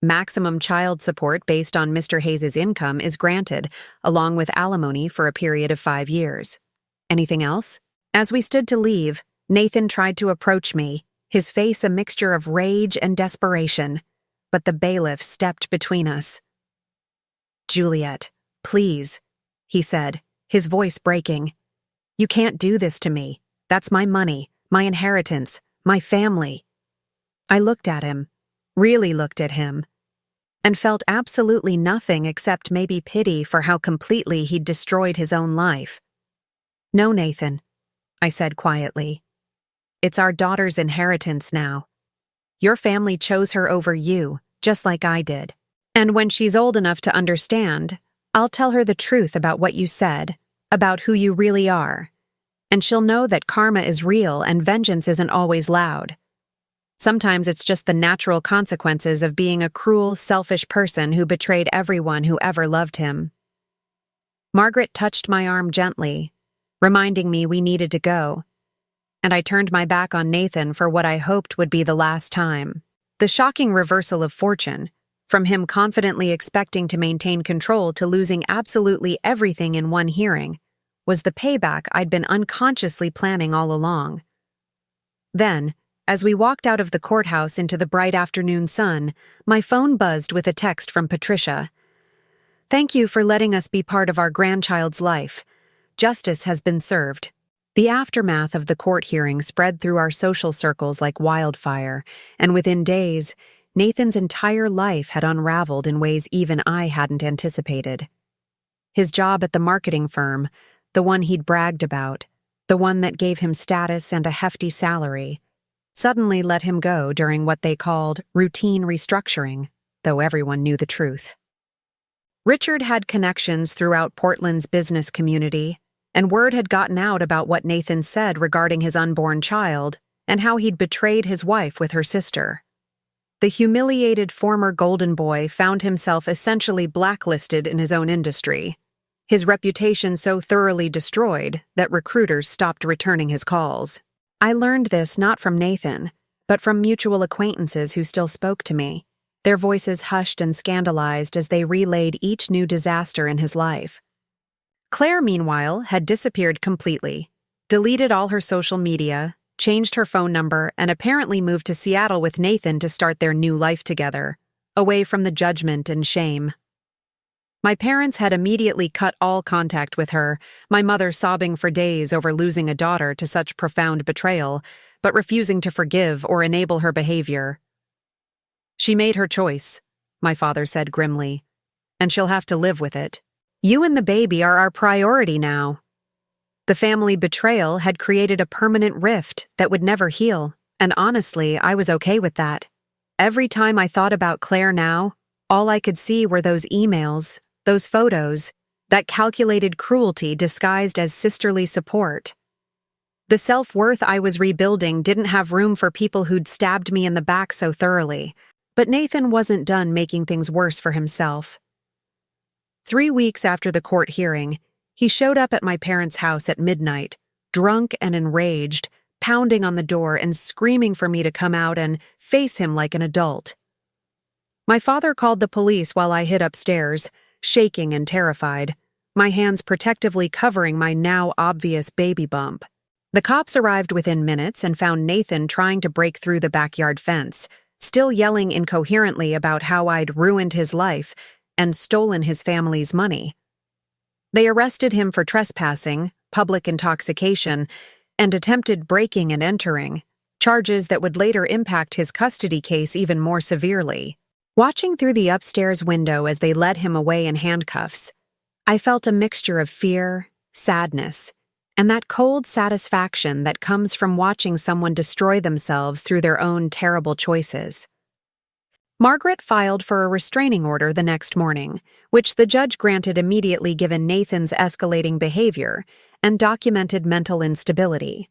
[SPEAKER 1] Maximum child support based on Mr. Hayes's income is granted, along with alimony for a period of 5 years. Anything else?" As we stood to leave, Nathan tried to approach me, his face a mixture of rage and desperation, but the bailiff stepped between us. "Juliet, please," he said, his voice breaking. "You can't do this to me. That's my money, my inheritance, my family." I looked at him, really looked at him, and felt absolutely nothing except maybe pity for how completely he'd destroyed his own life. "No, Nathan," I said quietly. "It's our daughter's inheritance now. Your family chose her over you, just like I did. And when she's old enough to understand, I'll tell her the truth about what you said, about who you really are. And she'll know that karma is real and vengeance isn't always loud. Sometimes it's just the natural consequences of being a cruel, selfish person who betrayed everyone who ever loved him." Margaret touched my arm gently, reminding me we needed to go. and I turned my back on Nathan for what I hoped would be the last time. The shocking reversal of fortune, from him confidently expecting to maintain control to losing absolutely everything in one hearing, was the payback I'd been unconsciously planning all along. Then, as we walked out of the courthouse into the bright afternoon sun, my phone buzzed with a text from Patricia. "Thank you for letting us be part of our grandchild's life. Justice has been served." The aftermath of the court hearing spread through our social circles like wildfire, and within days, Nathan's entire life had unraveled in ways even I hadn't anticipated. His job at the marketing firm, the one he'd bragged about, the one that gave him status and a hefty salary, suddenly let him go during what they called routine restructuring, though everyone knew the truth. Richard had connections throughout Portland's business community, and word had gotten out about what Nathan said regarding his unborn child and how he'd betrayed his wife with her sister. The humiliated former golden boy found himself essentially blacklisted in his own industry, his reputation so thoroughly destroyed that recruiters stopped returning his calls. I learned this not from Nathan, but from mutual acquaintances who still spoke to me, their voices hushed and scandalized as they relayed each new disaster in his life. Claire, meanwhile, had disappeared completely, deleted all her social media, changed her phone number, and apparently moved to Seattle with Nathan to start their new life together, away from the judgment and shame. My parents had immediately cut all contact with her, my mother sobbing for days over losing a daughter to such profound betrayal, but refusing to forgive or enable her behavior. "She made her choice," my father said grimly, "and she'll have to live with it. You and the baby are our priority now." The family betrayal had created a permanent rift that would never heal, and honestly, I was okay with that. Every time I thought about Claire now, all I could see were those emails, those photos, that calculated cruelty disguised as sisterly support. The self-worth I was rebuilding didn't have room for people who'd stabbed me in the back so thoroughly, but Nathan wasn't done making things worse for himself. 3 weeks after the court hearing, he showed up at my parents' house at midnight, drunk and enraged, pounding on the door and screaming for me to come out and face him like an adult. My father called the police while I hid upstairs, shaking and terrified, my hands protectively covering my now obvious baby bump. The cops arrived within minutes and found Nathan trying to break through the backyard fence, still yelling incoherently about how I'd ruined his life and stolen his family's money. They arrested him for trespassing, public intoxication, and attempted breaking and entering, charges that would later impact his custody case even more severely. Watching through the upstairs window as they led him away in handcuffs, I felt a mixture of fear, sadness, and that cold satisfaction that comes from watching someone destroy themselves through their own terrible choices. Margaret filed for a restraining order the next morning, which the judge granted immediately given Nathan's escalating behavior and documented mental instability.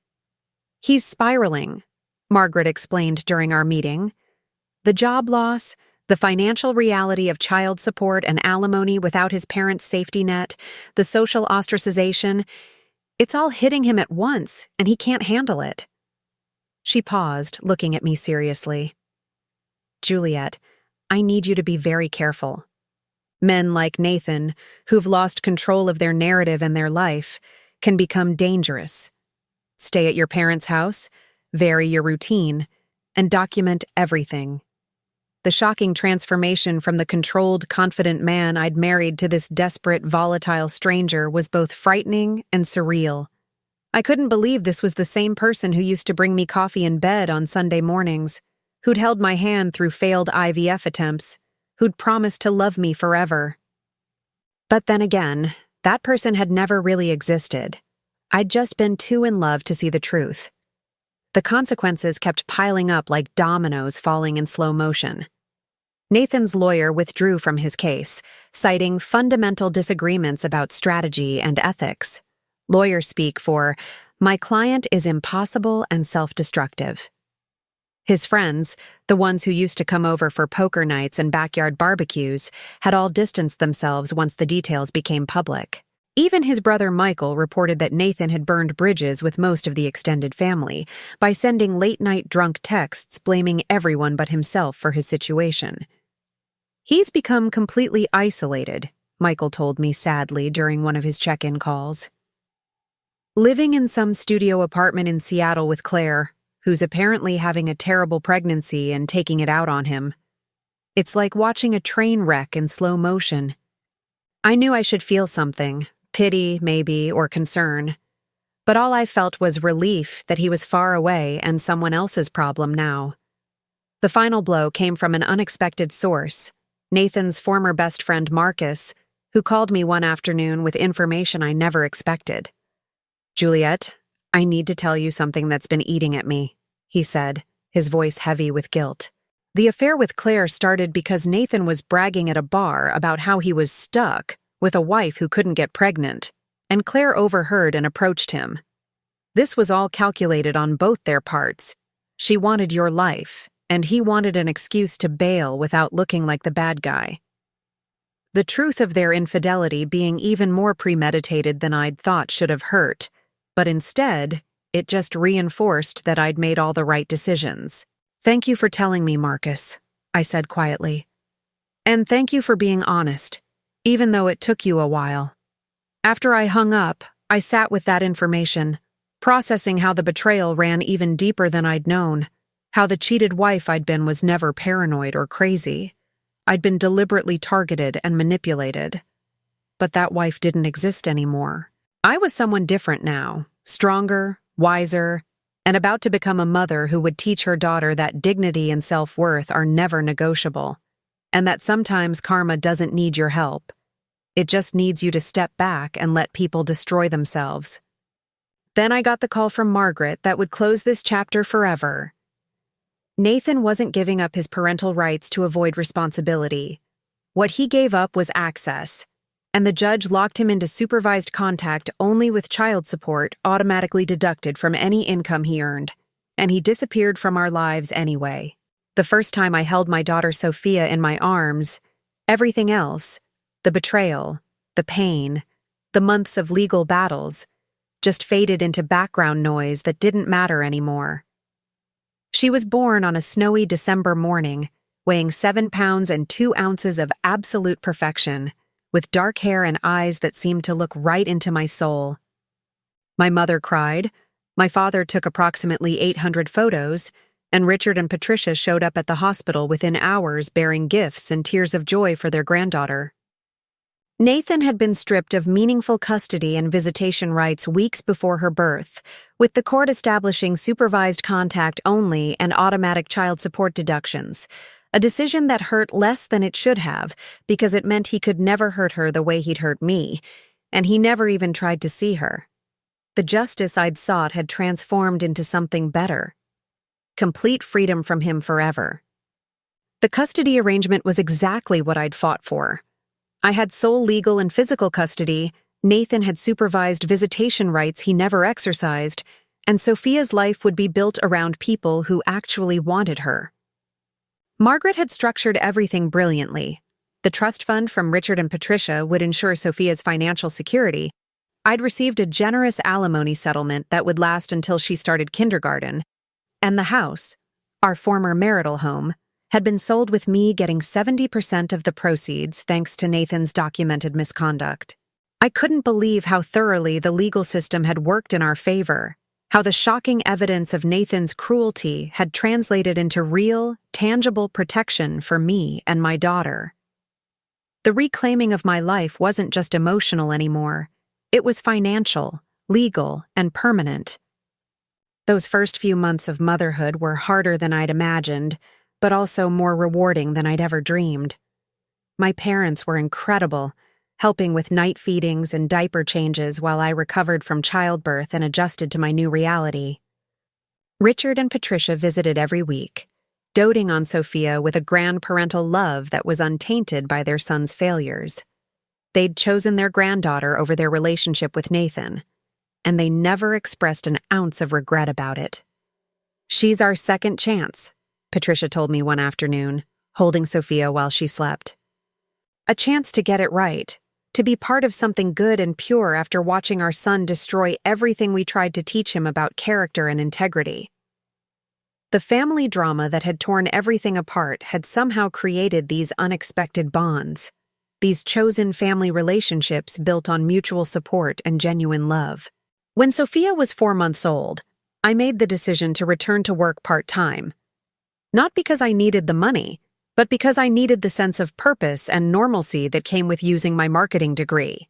[SPEAKER 1] "He's spiraling," Margaret explained during our meeting. "The job loss, the financial reality of child support and alimony without his parents' safety net, the social ostracization, it's all hitting him at once, and he can't handle it." She paused, looking at me seriously. "Juliet, I need you to be very careful. Men like Nathan, who've lost control of their narrative and their life, can become dangerous. Stay at your parents' house, vary your routine, and document everything." The shocking transformation from the controlled, confident man I'd married to this desperate, volatile stranger was both frightening and surreal. I couldn't believe this was the same person who used to bring me coffee in bed on Sunday mornings, who'd held my hand through failed IVF attempts, who'd promised to love me forever. But then again, that person had never really existed. I'd just been too in love to see the truth. The consequences kept piling up like dominoes falling in slow motion. Nathan's lawyer withdrew from his case, citing fundamental disagreements about strategy and ethics. Lawyer speak for, "My client is impossible and self-destructive." His friends, the ones who used to come over for poker nights and backyard barbecues, had all distanced themselves once the details became public. Even his brother Michael reported that Nathan had burned bridges with most of the extended family by sending late-night drunk texts blaming everyone but himself for his situation. "He's become completely isolated," Michael told me sadly during one of his check-in calls. "Living in some studio apartment in Seattle with Claire, who's apparently having a terrible pregnancy and taking it out on him. It's like watching a train wreck in slow motion." I knew I should feel something, pity maybe, or concern. But all I felt was relief that he was far away and someone else's problem now. The final blow came from an unexpected source, Nathan's former best friend Marcus, who called me one afternoon with information I never expected. "Juliet, I need to tell you something that's been eating at me," he said, his voice heavy with guilt. The affair with Claire started because Nathan was bragging at a bar about how he was stuck with a wife who couldn't get pregnant, and Claire overheard and approached him. This was all calculated on both their parts. She wanted your life, and he wanted an excuse to bail without looking like the bad guy. The truth of their infidelity being even more premeditated than I'd thought should have hurt, but instead, it just reinforced that I'd made all the right decisions. "Thank you for telling me, Marcus," I said quietly. "And thank you for being honest, even though it took you a while." After I hung up, I sat with that information, processing how the betrayal ran even deeper than I'd known, how the cheated wife I'd been was never paranoid or crazy. I'd been deliberately targeted and manipulated. But that wife didn't exist anymore. I was someone different now, stronger, wiser, and about to become a mother who would teach her daughter that dignity and self-worth are never negotiable, and that sometimes karma doesn't need your help. It just needs you to step back and let people destroy themselves. Then I got the call from Margaret that would close this chapter forever. Nathan wasn't giving up his parental rights to avoid responsibility. What he gave up was access, and the judge locked him into supervised contact only with child support automatically deducted from any income he earned, and he disappeared from our lives anyway. The first time I held my daughter Sophia in my arms, everything else, the betrayal, the pain, the months of legal battles, just faded into background noise that didn't matter anymore. She was born on a snowy December morning, weighing 7 pounds and 2 ounces of absolute perfection, with dark hair and eyes that seemed to look right into my soul. My mother cried, my father took approximately 800 photos, and Richard and Patricia showed up at the hospital within hours bearing gifts and tears of joy for their granddaughter. Nathan had been stripped of meaningful custody and visitation rights weeks before her birth, with the court establishing supervised contact only and automatic child support deductions, a decision that hurt less than it should have because it meant he could never hurt her the way he'd hurt me, and he never even tried to see her. The justice I'd sought had transformed into something better. Complete freedom from him forever. The custody arrangement was exactly what I'd fought for. I had sole legal and physical custody, Nathan had supervised visitation rights he never exercised, and Sophia's life would be built around people who actually wanted her. Margaret had structured everything brilliantly. The trust fund from Richard and Patricia would ensure Sophia's financial security. I'd received a generous alimony settlement that would last until she started kindergarten, and the house, our former marital home, had been sold with me getting 70% of the proceeds thanks to Nathan's documented misconduct. I couldn't believe how thoroughly the legal system had worked in our favor, how the shocking evidence of Nathan's cruelty had translated into real, tangible protection for me and my daughter. The reclaiming of my life wasn't just emotional anymore. It was financial, legal, and permanent. Those first few months of motherhood were harder than I'd imagined, but also more rewarding than I'd ever dreamed. My parents were incredible, helping with night feedings and diaper changes while I recovered from childbirth and adjusted to my new reality. Richard and Patricia visited every week, doting on Sophia with a grandparental love that was untainted by their son's failures. They'd chosen their granddaughter over their relationship with Nathan, and they never expressed an ounce of regret about it. "She's our second chance," Patricia told me one afternoon, holding Sophia while she slept. "A chance to get it right, to be part of something good and pure after watching our son destroy everything we tried to teach him about character and integrity. The family drama that had torn everything apart had somehow created these unexpected bonds, these chosen family relationships built on mutual support and genuine love. When Sophia was 4 months old, I made the decision to return to work part-time. Not because I needed the money, but because I needed the sense of purpose and normalcy that came with using my marketing degree.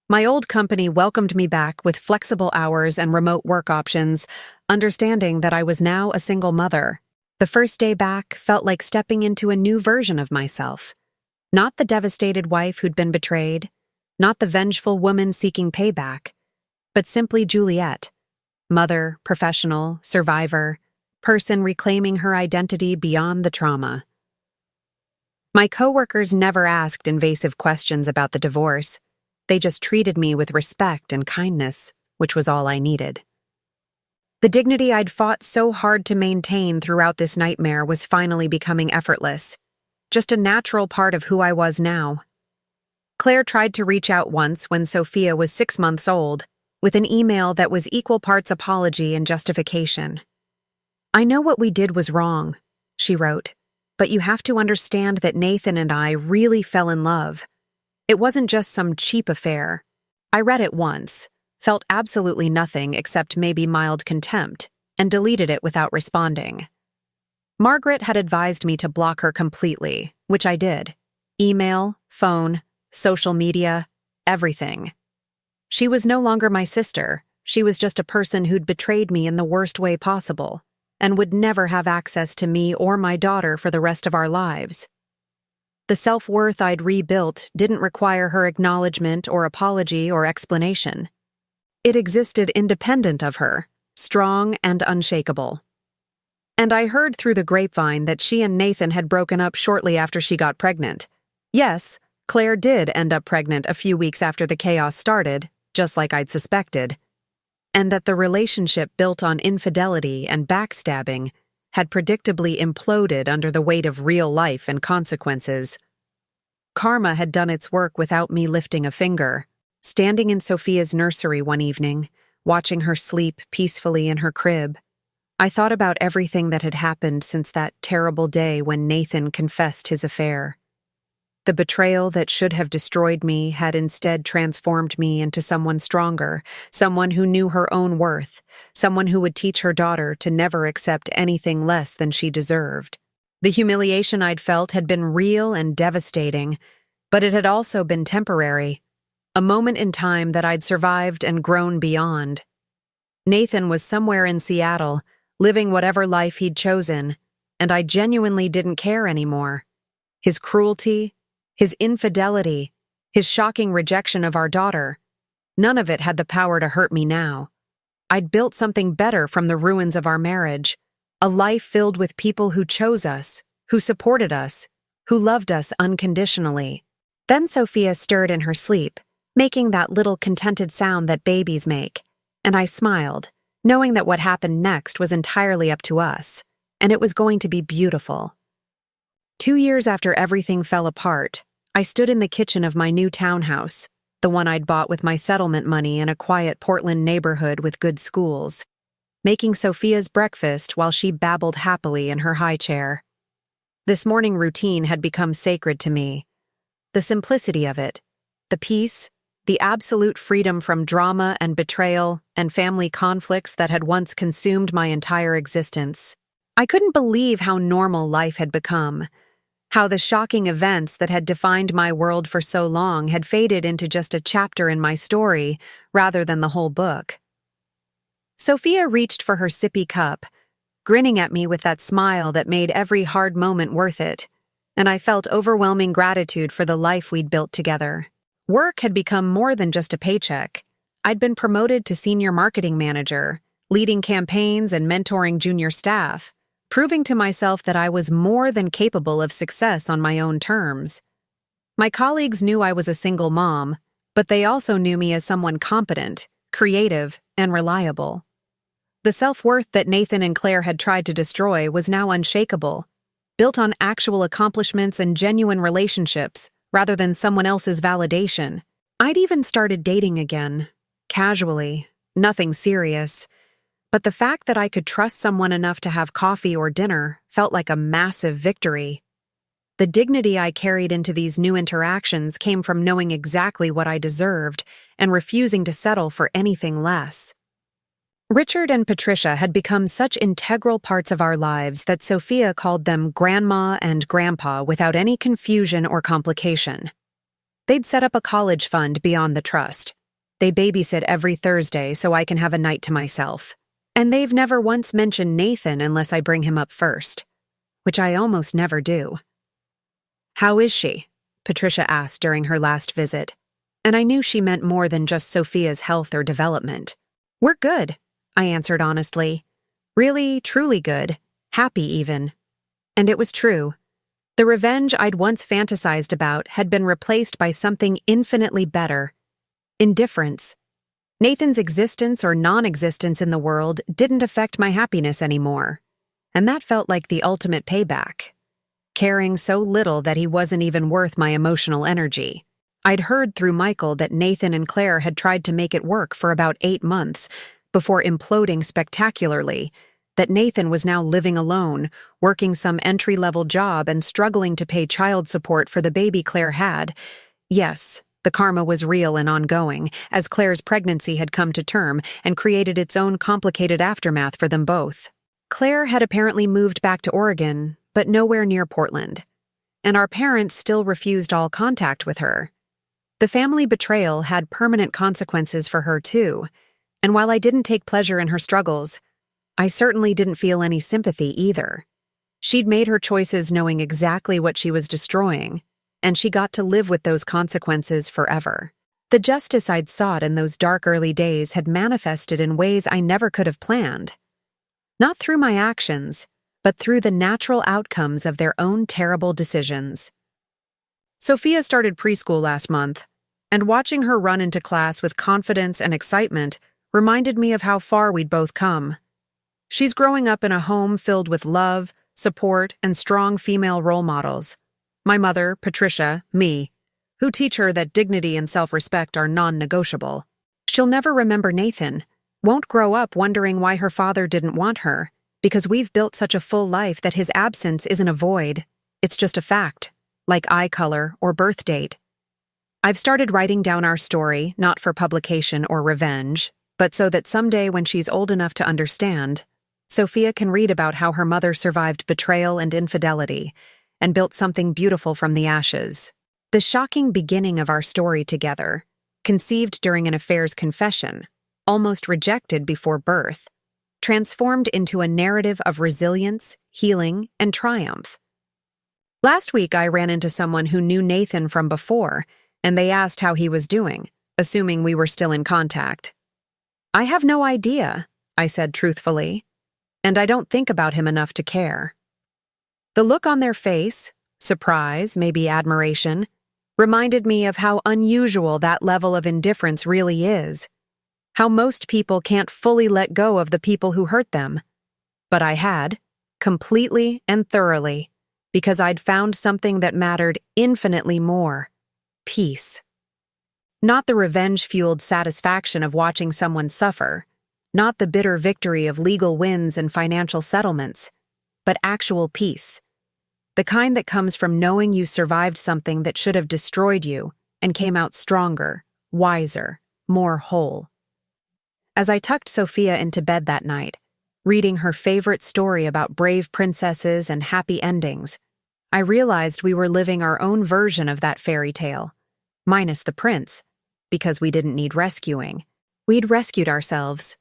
[SPEAKER 1] My old company welcomed me back with flexible hours and remote work options, understanding that I was now a single mother. The first day back felt like stepping into a new version of myself. Not the devastated wife who'd been betrayed, not the vengeful woman seeking payback, but simply Juliet, mother, professional, survivor, person reclaiming her identity beyond the trauma. My coworkers never asked invasive questions about the divorce. They just treated me with respect and kindness, which was all I needed. The dignity I'd fought so hard to maintain throughout this nightmare was finally becoming effortless, just a natural part of who I was now. Claire tried to reach out once when Sophia was 6 months old, with an email that was equal parts apology and justification. "I know what we did was wrong," she wrote, "but you have to understand that Nathan and I really fell in love. It wasn't just some cheap affair. I read it once, felt absolutely nothing except maybe mild contempt, and deleted it without responding." Margaret had advised me to block her completely, which I did. Email, phone, social media, everything. She was no longer my sister. She was just a person who'd betrayed me in the worst way possible, and would never have access to me or my daughter for the rest of our lives. The self-worth I'd rebuilt didn't require her acknowledgement or apology or explanation. It existed independent of her, strong and unshakable. And I heard through the grapevine that she and Nathan had broken up shortly after she got pregnant. Yes, Claire did end up pregnant a few weeks after the chaos started, just like I'd suspected, and that the relationship built on infidelity and backstabbing had predictably imploded under the weight of real life and consequences. Karma had done its work without me lifting a finger. Standing in Sophia's nursery one evening, watching her sleep peacefully in her crib, I thought about everything that had happened since that terrible day when Nathan confessed his affair. The betrayal that should have destroyed me had instead transformed me into someone stronger, someone who knew her own worth, someone who would teach her daughter to never accept anything less than she deserved. The humiliation I'd felt had been real and devastating, but it had also been temporary, a moment in time that I'd survived and grown beyond. Nathan was somewhere in Seattle, living whatever life he'd chosen, and I genuinely didn't care anymore. His cruelty, his infidelity, his shocking rejection of our daughter, none of it had the power to hurt me now. I'd built something better from the ruins of our marriage, a life filled with people who chose us, who supported us, who loved us unconditionally. Then Sophia stirred in her sleep, making that little contented sound that babies make, and I smiled, knowing that what happened next was entirely up to us, and it was going to be beautiful. 2 years after everything fell apart, I stood in the kitchen of my new townhouse, the one I'd bought with my settlement money in a quiet Portland neighborhood with good schools, making Sophia's breakfast while she babbled happily in her high chair. This morning routine had become sacred to me. The simplicity of it, the peace, the absolute freedom from drama and betrayal and family conflicts that had once consumed my entire existence. I couldn't believe how normal life had become, how the shocking events that had defined my world for so long had faded into just a chapter in my story rather than the whole book. Sophia reached for her sippy cup, grinning at me with that smile that made every hard moment worth it, and I felt overwhelming gratitude for the life we'd built together. Work had become more than just a paycheck. I'd been promoted to senior marketing manager, leading campaigns and mentoring junior staff, proving to myself that I was more than capable of success on my own terms. My colleagues knew I was a single mom, but they also knew me as someone competent, creative, and reliable. The self-worth that Nathan and Claire had tried to destroy was now unshakable, built on actual accomplishments and genuine relationships, rather than someone else's validation. I'd even started dating again, casually, nothing serious. But the fact that I could trust someone enough to have coffee or dinner felt like a massive victory. The dignity I carried into these new interactions came from knowing exactly what I deserved and refusing to settle for anything less. Richard and Patricia had become such integral parts of our lives that Sophia called them Grandma and Grandpa without any confusion or complication. They'd set up a college fund beyond the trust. They babysit every Thursday so I can have a night to myself. And they've never once mentioned Nathan unless I bring him up first, which I almost never do. "How is she?" Patricia asked during her last visit, and I knew she meant more than just Sophia's health or development. "We're good," I answered honestly. "Really, truly good. Happy even." And it was true. The revenge I'd once fantasized about had been replaced by something infinitely better: indifference. Nathan's existence or non-existence in the world didn't affect my happiness anymore, and that felt like the ultimate payback. Caring so little that he wasn't even worth my emotional energy. I'd heard through Michael that Nathan and Claire had tried to make it work for about 8 months before imploding spectacularly, that Nathan was now living alone, working some entry-level job and struggling to pay child support for the baby Claire had. Yes, the karma was real and ongoing, as Claire's pregnancy had come to term and created its own complicated aftermath for them both. Claire had apparently moved back to Oregon, but nowhere near Portland, and our parents still refused all contact with her. The family betrayal had permanent consequences for her too, and while I didn't take pleasure in her struggles, I certainly didn't feel any sympathy either. She'd made her choices knowing exactly what she was destroying, and she got to live with those consequences forever. The justice I'd sought in those dark early days had manifested in ways I never could have planned. Not through my actions, but through the natural outcomes of their own terrible decisions. Sophia started preschool last month, and watching her run into class with confidence and excitement reminded me of how far we'd both come. She's growing up in a home filled with love, support, and strong female role models. My mother, Patricia, me, who teach her that dignity and self-respect are non-negotiable. She'll never remember Nathan, won't grow up wondering why her father didn't want her, because we've built such a full life that his absence isn't a void, it's just a fact, like eye color or birth date. I've started writing down our story, not for publication or revenge, but so that someday when she's old enough to understand, Sophia can read about how her mother survived betrayal and infidelity and built something beautiful from the ashes. The shocking beginning of our story together, conceived during an affair's confession, almost rejected before birth, transformed into a narrative of resilience, healing, and triumph. Last week I ran into someone who knew Nathan from before, and they asked how he was doing, assuming we were still in contact. "I have no idea," I said truthfully, "and I don't think about him enough to care." The look on their face, surprise, maybe admiration, reminded me of how unusual that level of indifference really is. How most people can't fully let go of the people who hurt them. But I had, completely and thoroughly, because I'd found something that mattered infinitely more: peace. Not the revenge-fueled satisfaction of watching someone suffer, not the bitter victory of legal wins and financial settlements, but actual peace. The kind that comes from knowing you survived something that should have destroyed you and came out stronger, wiser, more whole. As I tucked Sophia into bed that night, reading her favorite story about brave princesses and happy endings, I realized we were living our own version of that fairy tale, minus the prince, because we didn't need rescuing. We'd rescued ourselves.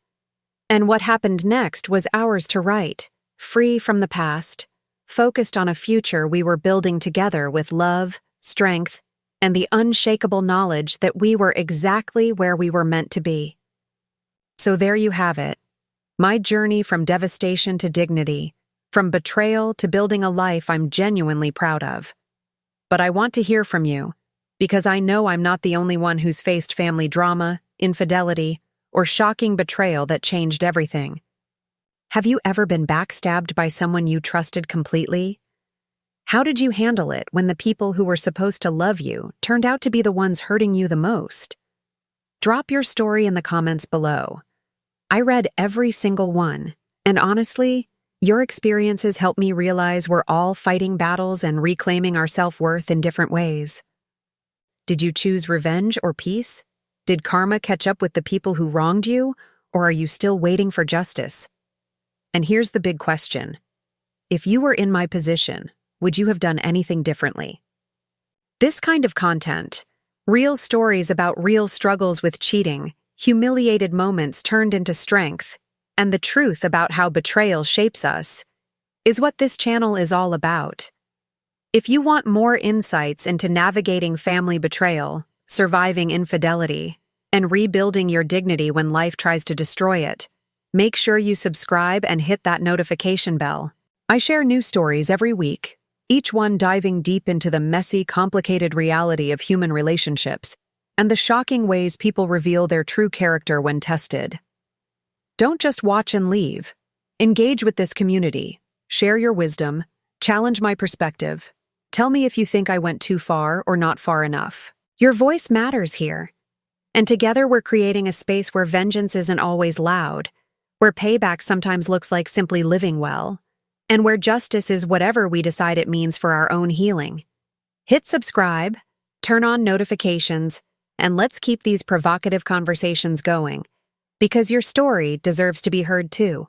[SPEAKER 1] And what happened next was ours to write, free from the past, focused on a future we were building together with love, strength, and the unshakable knowledge that we were exactly where we were meant to be. So there you have it, my journey from devastation to dignity, from betrayal to building a life I'm genuinely proud of. But I want to hear from you, because I know I'm not the only one who's faced family drama, infidelity, or shocking betrayal that changed everything. Have you ever been backstabbed by someone you trusted completely? How did you handle it when the people who were supposed to love you turned out to be the ones hurting you the most? Drop your story in the comments below. I read every single one, and honestly, your experiences help me realize we're all fighting battles and reclaiming our self-worth in different ways. Did you choose revenge or peace? Did karma catch up with the people who wronged you, or are you still waiting for justice? And here's the big question. If you were in my position, would you have done anything differently? This kind of content, real stories about real struggles with cheating, humiliated moments turned into strength, and the truth about how betrayal shapes us, is what this channel is all about. If you want more insights into navigating family betrayal, surviving infidelity, and rebuilding your dignity when life tries to destroy it, make sure you subscribe and hit that notification bell. I share new stories every week, each one diving deep into the messy, complicated reality of human relationships and the shocking ways people reveal their true character when tested. Don't just watch and leave. Engage with this community. Share your wisdom. Challenge my perspective. Tell me if you think I went too far or not far enough. Your voice matters here. And together we're creating a space where vengeance isn't always loud, where payback sometimes looks like simply living well, and where justice is whatever we decide it means for our own healing. Hit subscribe, turn on notifications, and let's keep these provocative conversations going, because your story deserves to be heard too.